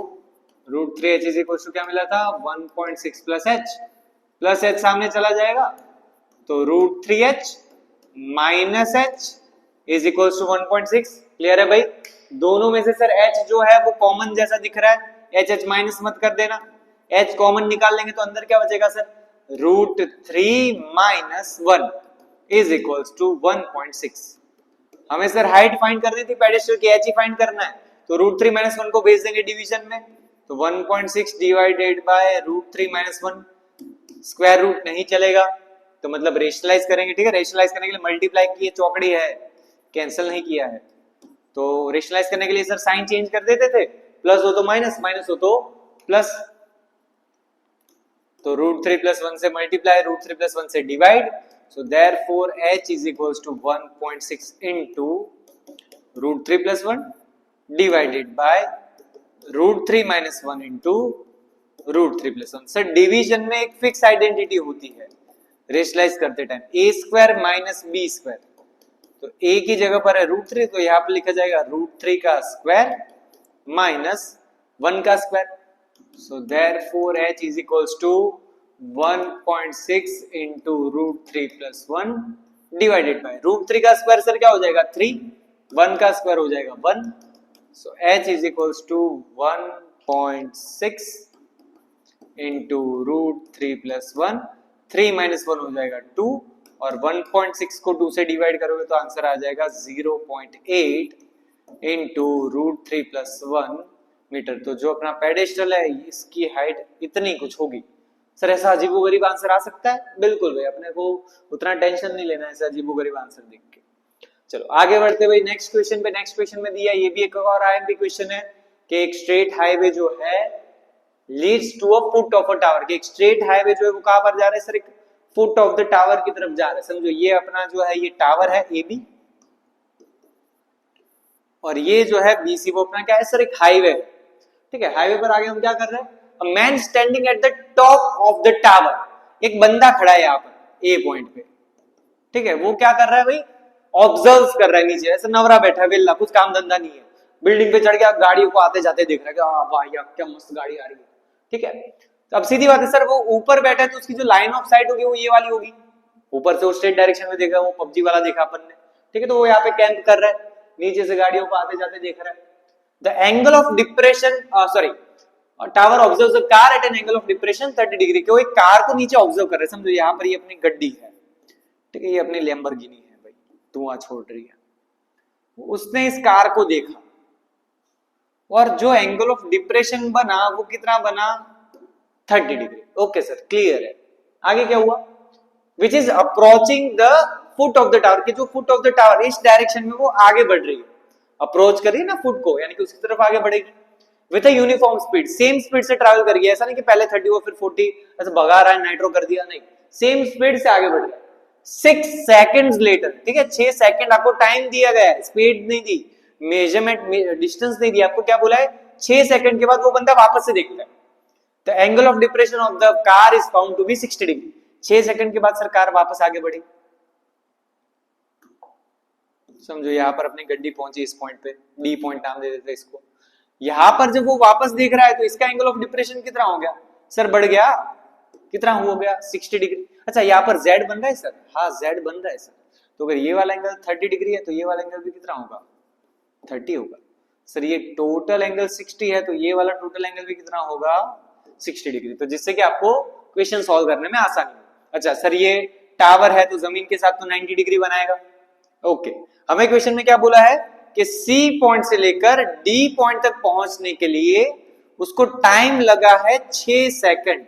√3h इज इक्वल्स टू क्या मिला था 1.6 प्लस h सामने चला जाएगा तो √3h minus h is equals to 1.6। Clear है भाई? दोनों में से सर h जो है वो कॉमन जैसा दिख रहा है, h माइनस मत कर देना। h कॉमन निकाल लेंगे तो अंदर क्या बचेगा sir √3 minus 1 is equals to 1.6। हमें सर हाइट फाइंड करनी थी पेडेस्टल की, h ही फाइंड करना है तो √3 माइनस 1 को भेज देंगे डिवीजन में तो 1.6 divided by √3 minus 1। Square root नहीं चलेगा तो मतलब रेशनलाइज करेंगे। ठीक है, रेशनलाइज करने के लिए मल्टीप्लाई की चौकड़ी है, कैंसिल नहीं किया है। तो रेशनलाइज करने के लिए सर साइन चेंज कर देते थे, प्लस हो तो माइनस, माइनस हो तो प्लस। तो √3 प्लस 1 से मल्टीप्लाई, √3 प्लस 1 से divide. So therefore h is equals to 1.6 into √3 plus 1 divided by √3 minus 1 into √3 plus 1। Sir division में एक फिक्स आइडेंटिटी होती है रेशनलाइज करते time, a square minus b square. तो a की जगह पर है √3 तो यहां पर लिखा जाएगा √3 का स्क्वायर माइनस 1 का square. So therefore h is equals to 1.6 into √3 plus 1 divided by √3 का स्क्वायर सर क्या हो जाएगा 3, 1 का स्क्वायर हो जाएगा 1। So h is equals to 1.6 into √3 plus 1, 3 minus 1 हो जाएगा 2 और 1.6 को 2 से डिवाइड करोगे तो आंसर आ जाएगा 0.8 इनटू √3 प्लस 1 मीटर। तो जो अपना पेडेस्टल है इसकी हाइट इतनी कुछ होगी। सर ऐसा अजीबोगरीब आंसर आ सकता है? बिल्कुल भाई, अपने को उतना टेंशन नहीं लेना है ऐसा अजीबोगरीब आंसर देख के। चलो आगे बढ़ते भाई नेक्स्ट क्वेश्चन पे। नेक्स्ट क्वेश्चन में दिया ये भी एक और आईएमपी क्वेश्चन है कि एक स्ट्रेट हाईवे जो है leads to a foot of a tower. कि एक स्ट्रेट हाईवे जो है वो कहां पर जा रहा है सर? एक फुट ऑफ द टावर की तरफ जा रहा है। समझो ये अपना जो है ये टावर है AB और ये जो है BC, वो अपना क्या है सर? एक हाईवे है। ठीक है, हाईवे पर आगे हम क्या कर रहे हैं? A man standing at the top of the tower. एक बंदा खड़ा है यहाँ पर A पॉइंट पे। ठीक है, वो क्या कर रहा है भाई? ऑब्जर्व कर रहा है नीचे, ऐसे नवरा बैठा है वेल्ला, कुछ काम धंधा नहीं है। बिल्डिंग पे चढ़ के आप गाड़ियों को आते जाते देख रहा है कि वाह यार क्या मस्त गाड़ी आ रही है। ठीक है, तो अब सीधी बात है सर, वो ऊपर बैठा है तो उसकी जो लाइन ऑफ साइट होगी वो ये वाली होगी। ऊपर से वो स्ट्रेट डायरेक्शन में देखा, वो पबजी वाला देखा अपन ने। ठीक है, तो वो यहाँ पे कैंप कर रहा है, नीचे से गाड़ियों को आते जाते देख रहा है। The angle of depression sorry tower observe the car eight an angle of depression 30 degree. क्यों? एक कार को नीचे ऑब्जर्व कर रहे हैं। समझो यहाँ पर ये अपनी गड्डी है, ठीक है, ये अपनी लैम्बोर्गिनी है भाई, धुआं छोड़ रही है। उसने इस कार को देखा और जो एंगल ऑफ डिप्रेशन बना वो कितना बना 30 डिग्री। ओके सर, क्लियर है। आगे क्या हुआ? Which is approaching the foot of the tower. कि जो फुट ऑफ द टावर इस डायरेक्शन में वो आगे बढ़ रही है। अप्रोच कर रही है ना फुट को, यानी कि उसकी तरफ आगे बढ़ेगी with a uniform speed, same speed से ट्रैवल करेगी। ऐसा नहीं कि पहले 30 हो फिर 40 ऐसे भगा रहा है, नाइट्रो कर दिया, नहीं, सेम स्पीड से आगे बढ़ रहा है 6 सेकंड्स लेटर। ठीक है, 6 सेकंड आपको टाइम दिया गया है, स्पीड नहीं दी, मेजरमेंट डिस्टेंस नहीं दिया आपको, क्या बोला है 6 सेकंड के बाद वो बंदा वापस से देखता है। The angle of depression of the car is found to be 60 degree. 6 second के बाद सर कार वापस आगे बढ़ी। समझो यहां पर अपनी गड्डी पहुंची इस पॉइंट पे, डी पॉइंट नाम दे देते इसको। यहां पर जब वो वापस देख रहा है तो इसका एंगल ऑफ डिप्रेशन कितना हो गया सर, बढ़ गया, कितना हो गया 60 डिग्री। अच्छा यहाँ पर z बन रहा है सर, हाँ z बन रहा है सर, तो अगर ये वाला एंगल 30 डिग्री है तो ये वाला एंगल भी कितना होगा 30 होगा। सर ये टोटल एंगल 60 है तो ये वाला टोटल एंगल भी कितना होगा 60 डिग्री, तो जिससे कि आपको क्वेश्चन सॉल्व करने में आसानी हो। अच्छा सर ये टावर है तो जमीन के साथ तो 90 डिग्री बनाएगा। ओके, हमें क्वेश्चन में क्या बोला है कि C पॉइंट से लेकर D पॉइंट तक पहुंचने के लिए उसको टाइम लगा है 6 सेकंड।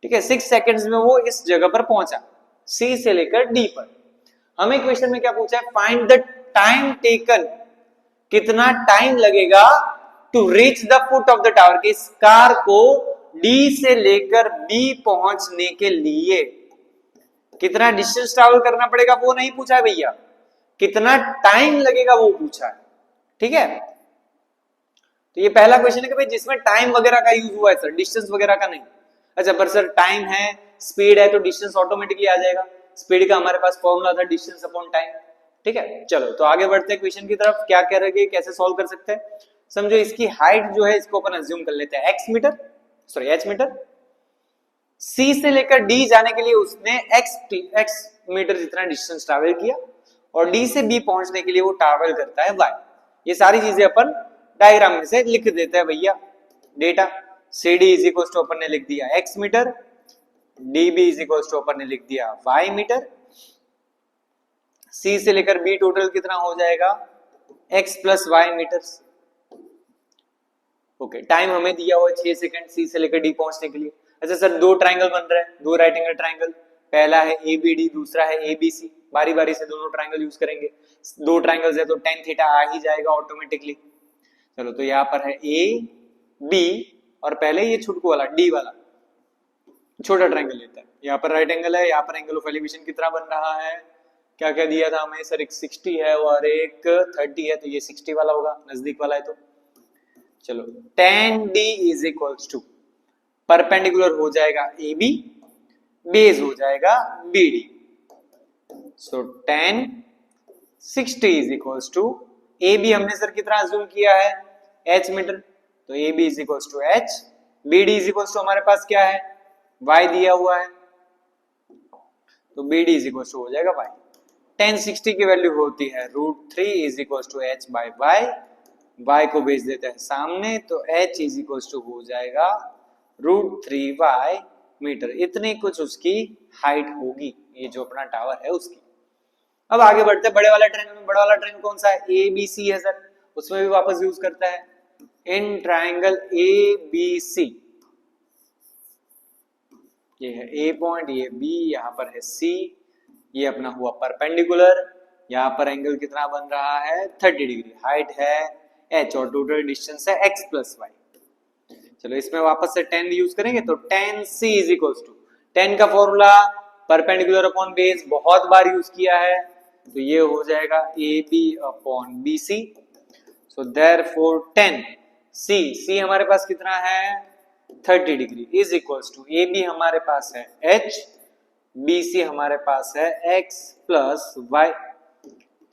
ठीक है, 6 सेकंड्स में वो इस जगह पर पहुंचा, C से लेकर D पर। हमें क्वेश्चन में क्या पूछा है, फाइंड द टाइम टेकन, कितना टाइम लगेगा to reach the foot of the tower, कि इस कार को D से लेकर B पहुंचने के लिए कितना डिस्टेंस ट्रैवल करना पड़ेगा वो नहीं पूछा है भैया, कितना टाइम लगेगा वो पूछा है। ठीक है, तो ये पहला क्वेश्चन है कि भाई जिसमें टाइम वगैरह का यूज हुआ है सर, डिस्टेंस वगैरह का नहीं। अच्छा पर सर टाइम है, स्पीड है तो डिस्टेंस ऑटोमेटिकली आ जाएगा, स्पीड का हमारे पास फॉर्मूला था डिस्टेंस अपॉन टाइम। ठीक है, चलो तो आगे बढ़ते हैं क्वेश्चन की तरफ, क्या कह रहे हैं, कैसे सॉल्व कर सकते हैं। समझो इसकी हाइट जो है इसको अपन अज्यूम कर लेते हैं x metre, sorry h metre. C से लेकर D जाने के लिए उसने x मीटर जितना डिस्टेंस ट्रैवल किया, और D से B पहुंचने के लिए वो ट्रैवल करता है y। ये सारी चीजें अपन डायग्राम में से लिख देते हैं भैया। Data CD is equal to अपन ने लिख दिया x metre, DB is equal to अपन ने लिख दिया y मीटर, C से लेकर B टोटल कितना हो जाएगा x plus y metres. Okay, time हमें दिया हुआ है 6 सेकंड C से लेकर D पहुंचने के लिए। अच्छा सर दो ट्रायंगल बन रहे हैं, दो राइट एंगल ट्रायंगल, पहला है ABD, दूसरा है ABC, बारी बारी से दोनों ट्रायंगल यूज करेंगे। दो ट्रायंगल्स है तो tan थीटा आ ही जाएगा ऑटोमेटिकली। चलो तो यहाँ पर है AB और पहले ये छुटकू वाला D वाला छोटा ट्रायंगल लेता है, यहाँ पर राइट एंगल है, यहाँ पर एंगल ऑफ एलिवेशन कितना बन रहा है, क्या क्या दिया था हमें सर, एक 60 है और एक 30 है, तो ये 60 वाला होगा, नजदीक वाला है। तो चलो tan D is equals to perpendicular हो जाएगा AB, बेस हो जाएगा BD, so tan 60 is equals to AB हमने सर कितना अज्यूम किया है h मीटर, तो AB is equals to h, BD is equals to हमारे पास क्या है y दिया हुआ है, तो BD इज इक्वल्स टू हो जाएगा y। tan 60 की वैल्यू होती है √3 is equals to h by y को भेज देते हैं सामने, तो h इज इक्वल्स टू हो जाएगा √3y मीटर। इतनी कुछ उसकी हाइट होगी, ये जो अपना टावर है उसकी। अब आगे बढ़ते हैं बड़े वाला ट्रायंगल में। बड़ा वाला ट्रायंगल कौन सा है, ABC है सर, उसमें भी वापस यूज करता है इन ट्रायंगल ABC। ये है A पॉइंट, ये B, यहाँ पर है C, ये अपना हुआ परपेंडिकुलर, यहाँ पर एंगल कितना बन रहा है 30 डिग्री, हाइट है h और टोटल डिस्टेंस है x प्लस y। चलो इसमें वापस से tan यूज करेंगे, तो tan C is equals to, tan का फॉर्मूला परपेंडिकुलर अपॉन बेस बहुत बार यूज किया है, तो ये हो जाएगा AB upon BC। So therefore tan C हमारे पास कितना है 30 degree is equals to AB हमारे पास है h, BC हमारे पास है x प्लस y।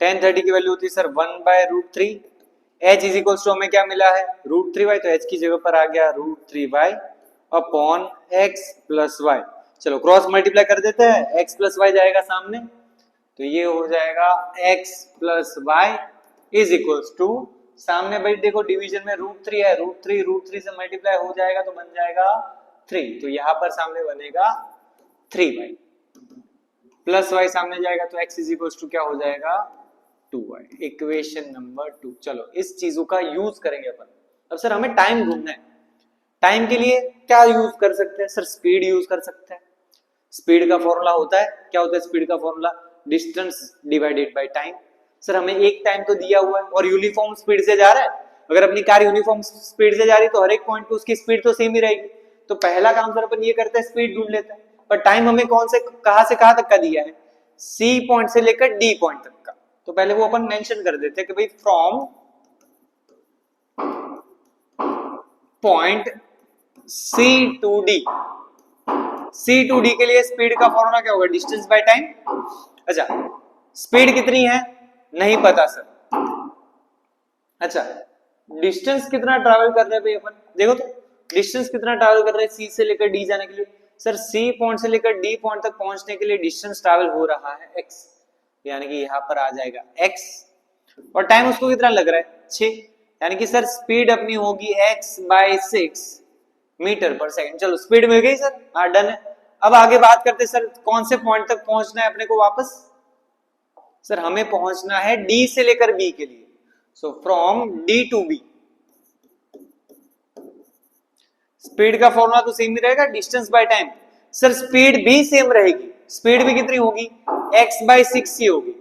tan 30 की वैल्यू होती है sir 1 by √3, h is equals to हमें क्या मिला है √3y, तो h की जगह पर आ गया √3y upon x plus y। चलो क्रॉस मल्टीप्लाई कर देते हैं, x प्लस y जाएगा सामने, तो ये हो जाएगा x plus y is equals to, सामने भाई देखो डिवीजन में √3 है, √3 से मल्टीप्लाई हो जाएगा तो बन जाएगा 3, तो यहाँ पर सामने बनेगा 3y प्लस y सामने जाएगा, तो x इज इक्वल्स टू क्या हो जाएगा 2y। Equation number 2। चलो इस चीजों का यूज करेंगे अपन। अब सर हमें टाइम ढूंढना है, टाइम के लिए क्या यूज कर सकते हैं सर, स्पीड यूज कर सकते हैं। स्पीड का फॉर्मूला होता है, क्या होता है स्पीड का formula, distance divided by time. Sir हमें एक टाइम तो दिया हुआ है और यूनिफॉर्म स्पीड से जा रहा है। अगर अपनी कार यूनिफॉर्म स्पीड से जा रही है तो हर एक पॉइंट पे उसकी स्पीड तो सेम ही रहेगी। तो पहला काम सर अपन ये करते हैं, स्पीड ढूंढ लेते हैं। पर टाइम हमें कौन से कहां से कहां तक का दिया है, सी पॉइंट से लेकर डी पॉइंट तक का। तो पहले वो अपन मेंशन कर देते हैं कि भाई from point C to D. C to D के लिए स्पीड का फॉर्मूला क्या होगा, डिस्टेंस बाय टाइम। अच्छा स्पीड कितनी है नहीं पता सर। अच्छा डिस्टेंस कितना ट्रैवल कर रहे हैं भाई अपन, देखो तो डिस्टेंस कितना ट्रैवल कर रहे हैं सी से लेकर डी जाने के लिए। सर सी पॉइंट से लेकर डी पॉइंट तक पहुंचने के लिए डिस्टेंस ट्रैवल हो रहा है x, यानी कि यहां पर आ जाएगा x, और टाइम उसको कितना लग रहा है 6, यानी कि सर स्पीड अपनी होगी x/6 मीटर पर सेकंड। चलो स्पीड मिल गई सर, हाँ डन है। अब आगे बात करते सर कौन से पॉइंट तक पहुंचना है अपने को वापस। सर हमें पहुंचना है डी से लेकर बी के लिए, so from D to B. Speed का फॉर्मूला तो सेम ही रहेगा, distance by time. Sir speed भी सेम रहेगी, स्पीड भी कितनी होगी x/6 ही होगी।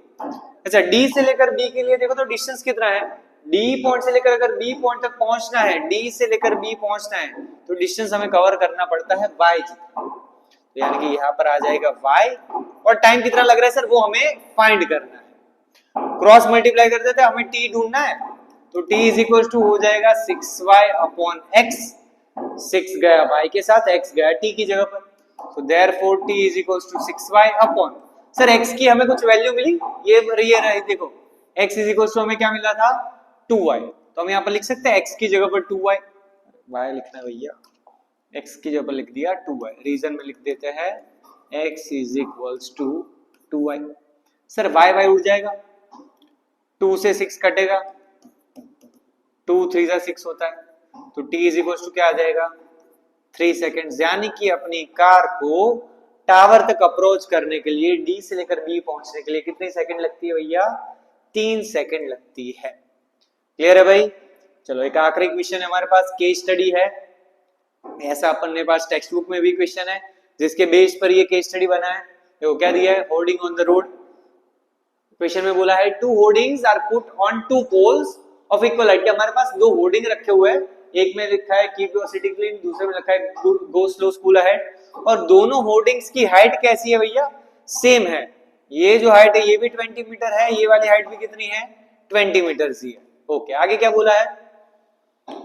अच्छा डी से लेकर बी के लिए देखो तो डिस्टेंस कितना है, डी पॉइंट से लेकर अगर बी पॉइंट तक पहुंचना है, डी से लेकर बी पहुंचना है तो डिस्टेंस हमें कवर करना पड़ता है y, तो यानी कि यहां पर आ जाएगा y, और टाइम कितना लग रहा है सर वो हमें फाइंड करना है। क्रॉस मल्टीप्लाई कर देते हैं, हमें t ढूंढना है, तो t इज इक्वल टू हो जाएगा 6y/x। 6 गया y के साथ, x गया t की जगह पर, तो therefore t is equal to 6y upon, sir x की हमें कुछ वैल्यू मिली, ये रही देखो, x इज इक्वल टू हमें क्या मिला था 2y, तो हम यहाँ पर लिख सकते हैं x की जगह पर 2y, y लिखना है भैया, x की जगह पर लिख दिया 2y, रीजन में लिख देते हैं x is equal to 2y। Sir y उड़ जाएगा, 2 से 6 कटेगा, 2 3 जा 6 होता है, तो t इज इक्वल टू क्या आ जाएगा 3 सेकेंड, यानी कि अपनी कार को टावर तक अप्रोच करने के लिए डी से लेकर बी पहुंचने के लिए कितनी सेकंड लगती है भैया, 3 सेकंड लगती है। क्लियर है भाई। चलो एक आखिरी क्वेश्चन है हमारे पास, केस स्टडी है, ऐसा अपने पास टेक्स्ट बुक में भी क्वेश्चन है जिसके बेस पर ये केस स्टडी बना है। देखो क्या दिया है, hoarding on the road. Question में बोला है 2 hoardings are put on 2 poles of equal height. हमारे पास 2 होर्डिंग रखे हुए हैं, एक में लिखा है कीप योर सिटी क्लीन, दूसरे में लिखा है गो स्लो स्कूल अहेड, और दोनों होर्डिंग्स की हाइट कैसी है भैया, सेम है। ये जो हाइट है ये भी 20 मीटर है, ये वाली हाइट भी कितनी है 20 मीटर ही है। ओके आगे क्या बोला है,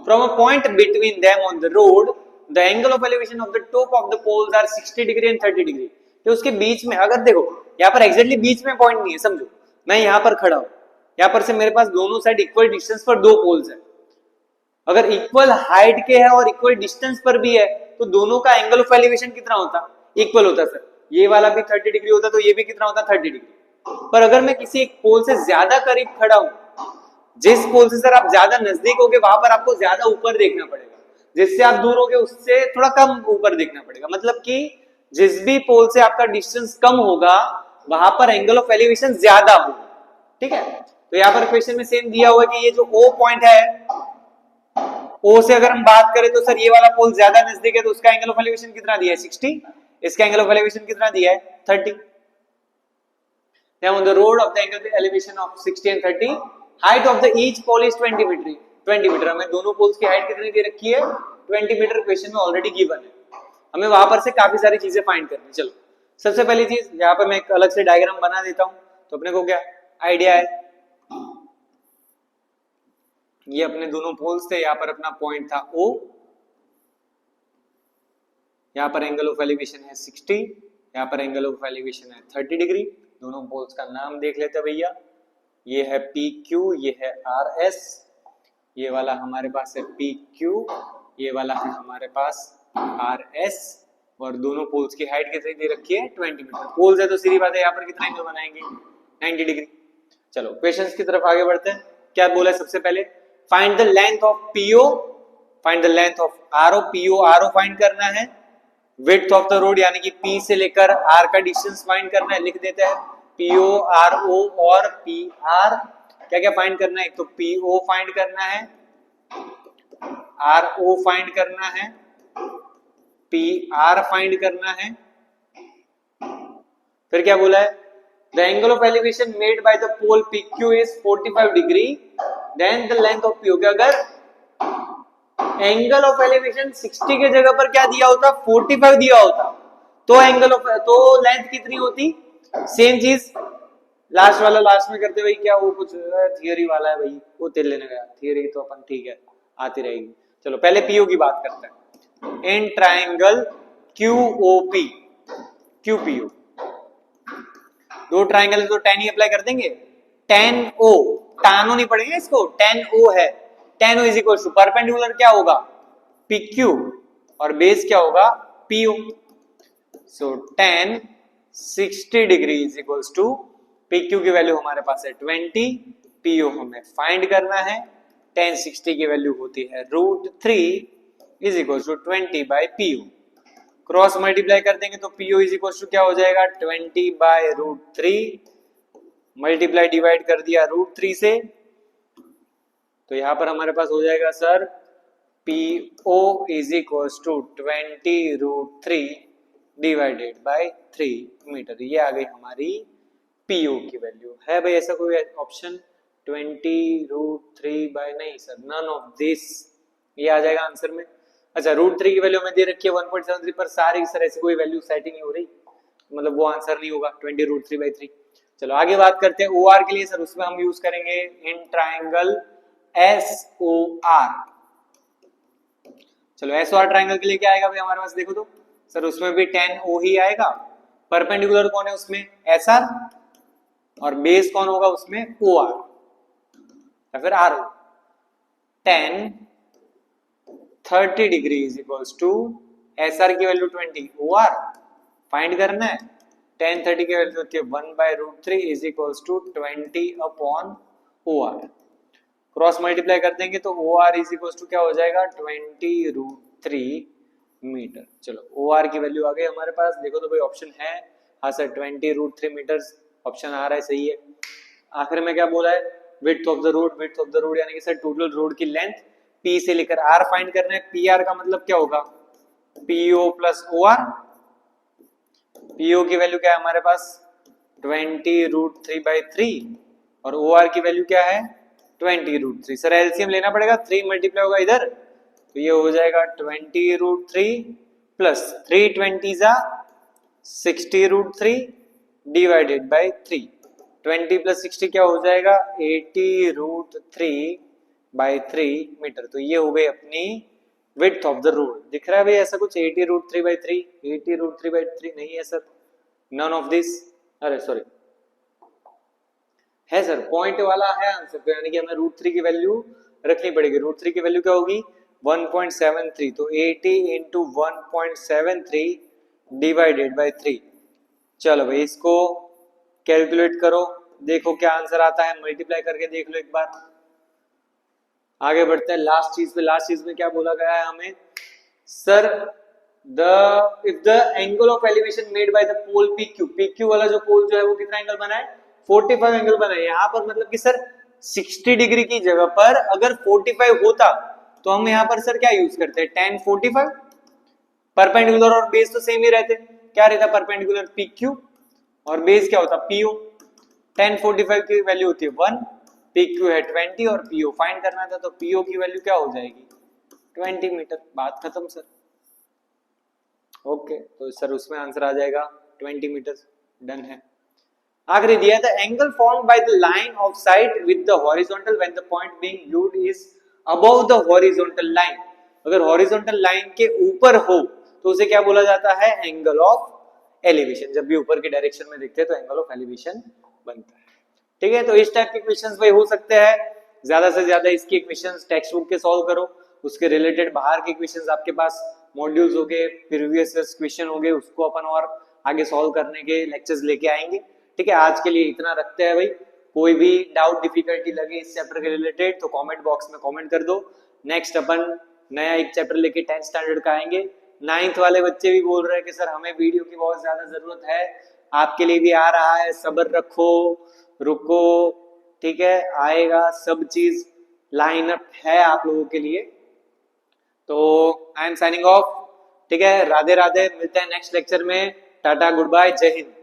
from a point between them on the road the angle of elevation of the top of the poles are 60 degree and 30 degree. तो उसके बीच में, अगर देखो यहाँ पर एग्जैक्टली बीच में पॉइंट नहीं है, समझो मैं यहाँ पर खड़ा हूं, यहाँ पर से मेरे पास दोनों साइड इक्वल डिस्टेंस पर 2 पोल्स है, अगर इक्वल हाइट के है और इक्वल डिस्टेंस पर भी है तो दोनों का एंगल ऑफ एलिवेशन कितना होता, इक्वल होता सर। ये वाला भी 30 डिग्री होता तो ये भी कितना होता 30 डिग्री। पर अगर मैं किसी एक पोल से ज्यादा करीब खड़ा हूं, जिस पोल से सर आप ज्यादा नजदीक होगे वहां पर आपको ज्यादा ऊपर देखना पड़ेगा, जिससे आप दूर होगे उससे थोड़ा कम ऊपर देखना पड़ेगा। मतलब कि जिस भी पोल से आपका डिस्टेंस कम होगा वहां पर एंगल ऑफ एलिवेशन ज्यादा होगा। ठीक है, तो यहाँ पर क्वेश्चन में सेम दिया हुआ है कि ये जो O पॉइंट है, O से अगर हम बात करें तो सर ये वाला पोल ज्यादा नजदीक है तो उसका एंगल ऑफ एलिवेशन कितना दिया है 60, इसका एंगल ऑफ एलिवेशन कितना दिया है 30। Now on the road of the angle elevation of 60 and 30, height of the each pole is 20 metre. 20 metre हमें दोनों पोल्स की हाइट कितनी दे रखी है 20 मीटर, क्वेश्चन में ऑलरेडी गिवन है। हमें वहां पर से काफी सारी चीजें फाइंड करनी। चलो सबसे पहली चीज यहाँ पर मैं एक अलग से डायग्राम बना देता हूं तो अपने को क्या आइडिया है, ये अपने दोनों पोल्स थे, यहाँ पर अपना पॉइंट था O, यहाँ पर एंगल ऑफ एलिवेशन है 60, यहाँ पर एंगल ऑफ एलिवेशन है 30 डिग्री। दोनों पोल्स का नाम देख लेते हैं भैया, ये है PQ, ये है RS, ये वाला हमारे पास है PQ, ये वाला है हमारे पास RS, और दोनों पोल्स की हाइट कितनी दे रखी है 20 मीटर। पोल्स है तो सीधी बात है यहाँ पर कितना एंगल बनाएंगे 90 डिग्री। चलो क्वेश्चंस की तरफ आगे बढ़ते हैं। क्या बोला है सबसे पहले, find the length of PO, find the length of RO। PO RO find करना है, विड्थ ऑफ द रोड यानी कि P से लेकर R का डिस्टेंस फाइंड करना है। लिख देते हैं PO RO और PR। क्या क्या फाइंड करना है, एक तो PO फाइंड करना है, RO फाइंड करना है, PR फाइंड करना है, फिर क्या बोला है the angle of elevation made by the pole PQ is 45 degree, then the length of PO। अगर एंगल ऑफ एलिवेशन 60 के जगह पर क्या दिया होता, 45 दिया होता, तो एंगल ऑफ तो लेंथ कितनी होती, सेम चीज लास्ट वाला लास्ट में करते भाई, क्या वो कुछ थियोरी वाला है भाई, वो तेल लेने गया, थियोरी तो अपन ठीक है आती रहेगी। चलो पहले पीओ की बात करते हैं। इन ट्राइंगल QOP QPO, दो ट्राइंगल तो tan ही अप्लाई कर देंगे, tan O, टानो नहीं पड़ेगा इसको, tan O है, tan O is equal to perpendicular क्या होगा PQ और बेस क्या होगा PO। So tan 60 degree is equals to PQ की वैल्यू हमारे पास है 20, PO हमें फाइंड करना है, tan 60 की वैल्यू होती है √3 is equals to 20 by PO। Cross multiply कर देंगे तो PO इज इक्वल्स टू क्या हो जाएगा 20 बाय √3, मल्टीप्लाई डिवाइड कर दिया √3 से, तो यहां पर हमारे पास हो जाएगा sir PO is equals to 20 √3 divided by 3 metre. ये आ गई हमारी PO की वैल्यू। है भाई ऐसा कोई ऑप्शन 20 √3 बाय, नहीं सर, नन ऑफ दिस, ये आ जाएगा आंसर में। अच्छा √3 की वैल्यू हमें दे रखी है 1.73 पर, सारी सर ऐसी कोई वैल्यू सेट ही नहीं हो रही, मतलब वो आंसर नहीं होगा 20 √3 बाय 3। चलो आगे बात करते हैं OR के लिए। सर उसमें हम यूज करेंगे इन ट्राइंगल SOR। चलो SOR ट्राइंगल के लिए क्या आएगा भाई हमारे पास, देखो तो सर उसमें भी tan O ही आएगा, परपेंडिकुलर कौन है उसमें SR, और बेस कौन होगा उसमें OR या फिर RO। tan 30 degree is equals to SR की वैल्यू 20, OR फाइंड करना है, tan 30 की वैल्यू होती है 1 by √3 is equals to 20 upon OR। Cross multiply कर देंगे तो OR इज इक्वल्स टू क्या हो जाएगा 20 √3 मीटर। चलो OR की वैल्यू आ गई हमारे पास, देखो तो भाई ऑप्शन है, हाँ सर 20 √3 मीटर ऑप्शन आ रहा है, सही है। आखिर में क्या बोला है, width of the road, width of the road यानी कि सर टोटल रोड की लेंथ P से लेकर R फाइंड करना है। PR का मतलब क्या होगा PO प्लस OR। PO की वैल्यू क्या है हमारे पास 20 √3 बाई 3 और OR की वैल्यू क्या है 20 √3। सर एलसीएम लेना पड़ेगा, 3 मल्टीप्लाई होगा इधर, तो ये हो जाएगा 20 √3 प्लस 3 20 जा 60 √3 डिवाइडेड बाय 3। 20 प्लस 60 क्या हो जाएगा 80 √3 बाय 3 मीटर। तो ये हो गई अपनी विड्थ ऑफ द रोड। दिख रहा है भाई ऐसा कुछ 80 √3 बाय 3, 80 √3 बाय 3 नहीं है सर, नन ऑफ दिस, अरे सॉरी है सर, पॉइंट वाला है आंसर, तो यानी कि हमें √3 की वैल्यू रखनी पड़ेगी। √3 की वैल्यू क्या होगी 1.73, तो 80 इंटू 1.73 डिवाइडेड बाय 3। चलो भाई इसको कैलकुलेट करो, देखो क्या आंसर आता है, मल्टीप्लाई करके देख लो एक बार। आगे बढ़ते हैं लास्ट चीज पे। लास्ट चीज में क्या बोला गया है हमें, sir if the angle of elevation made by the pole PQ वाला जो पोल जो है वो कितना एंगल बना है 45 एंगल बना है। यहाँ पर मतलब कि सर 60 डिग्री की जगह पर अगर 45 होता तो हम यहाँ पर सर क्या यूज करते हैं tan 45, परपेंडिकुलर और बेस तो सेम ही रहते, क्या रहता परपेंडिकुलर PQ और बेस क्या होता PO। tan 45 की वैल्यू होती है 1, PQ है 20 और PO फाइंड करना था, तो PO की वैल्यू क्या हो जाएगी 20 मीटर। बात खत्म सर। ओके तो सर उसमें आंसर आ जाएगा 20 मीटर, डन है। आखिरी दिया था angle formed by the line of site with the horizontal when the point being viewed is above the horizontal line. अगर हॉरिजॉन्टल लाइन के ऊपर हो तो उसे क्या बोला जाता है एंगल ऑफ एलिवेशन। जब भी ऊपर की डायरेक्शन में दिखते हैं तो एंगल ऑफ एलिवेशन बनता है। ठीक है, तो इस टाइप के क्वेश्चंस भाई हो सकते हैं, ज्यादा से ज्यादा इसके क्वेश्चंस टेक्स्ट बुक के सॉल्व करो, उसके रिलेटेड बाहर के क्वेश्चंस आपके पास मॉड्यूल्स हो गए, प्रीवियस क्वेश्चन हो गए, उसको अपन और आगे सॉल्व करने के लेक्चर्स लेके आएंगे। ठीक है, आज के लिए इतना रखते हैं भाई। कोई भी डाउट डिफिकल्टी लगे इस चैप्टर के रिलेटेड तो कमेंट बॉक्स में कमेंट कर दो। नेक्स्ट अपन नया एक चैप्टर लेके 10th स्टैंडर्ड का आएंगे। 9th वाले बच्चे भी बोल रहे हैं कि सर हमें वीडियो की बहुत ज्यादा जरूरत है, आपके लिए भी आ रहा है, सब्र रखो, रुको, ठीक है, आएगा, सब चीज लाइन अप है आप लोगों के लिए। तो आई एम साइनिंग ऑफ। ठीक है, राधे राधे, मिलते हैं नेक्स्ट लेक्चर में। टाटा, गुड बाय, जय हिंद।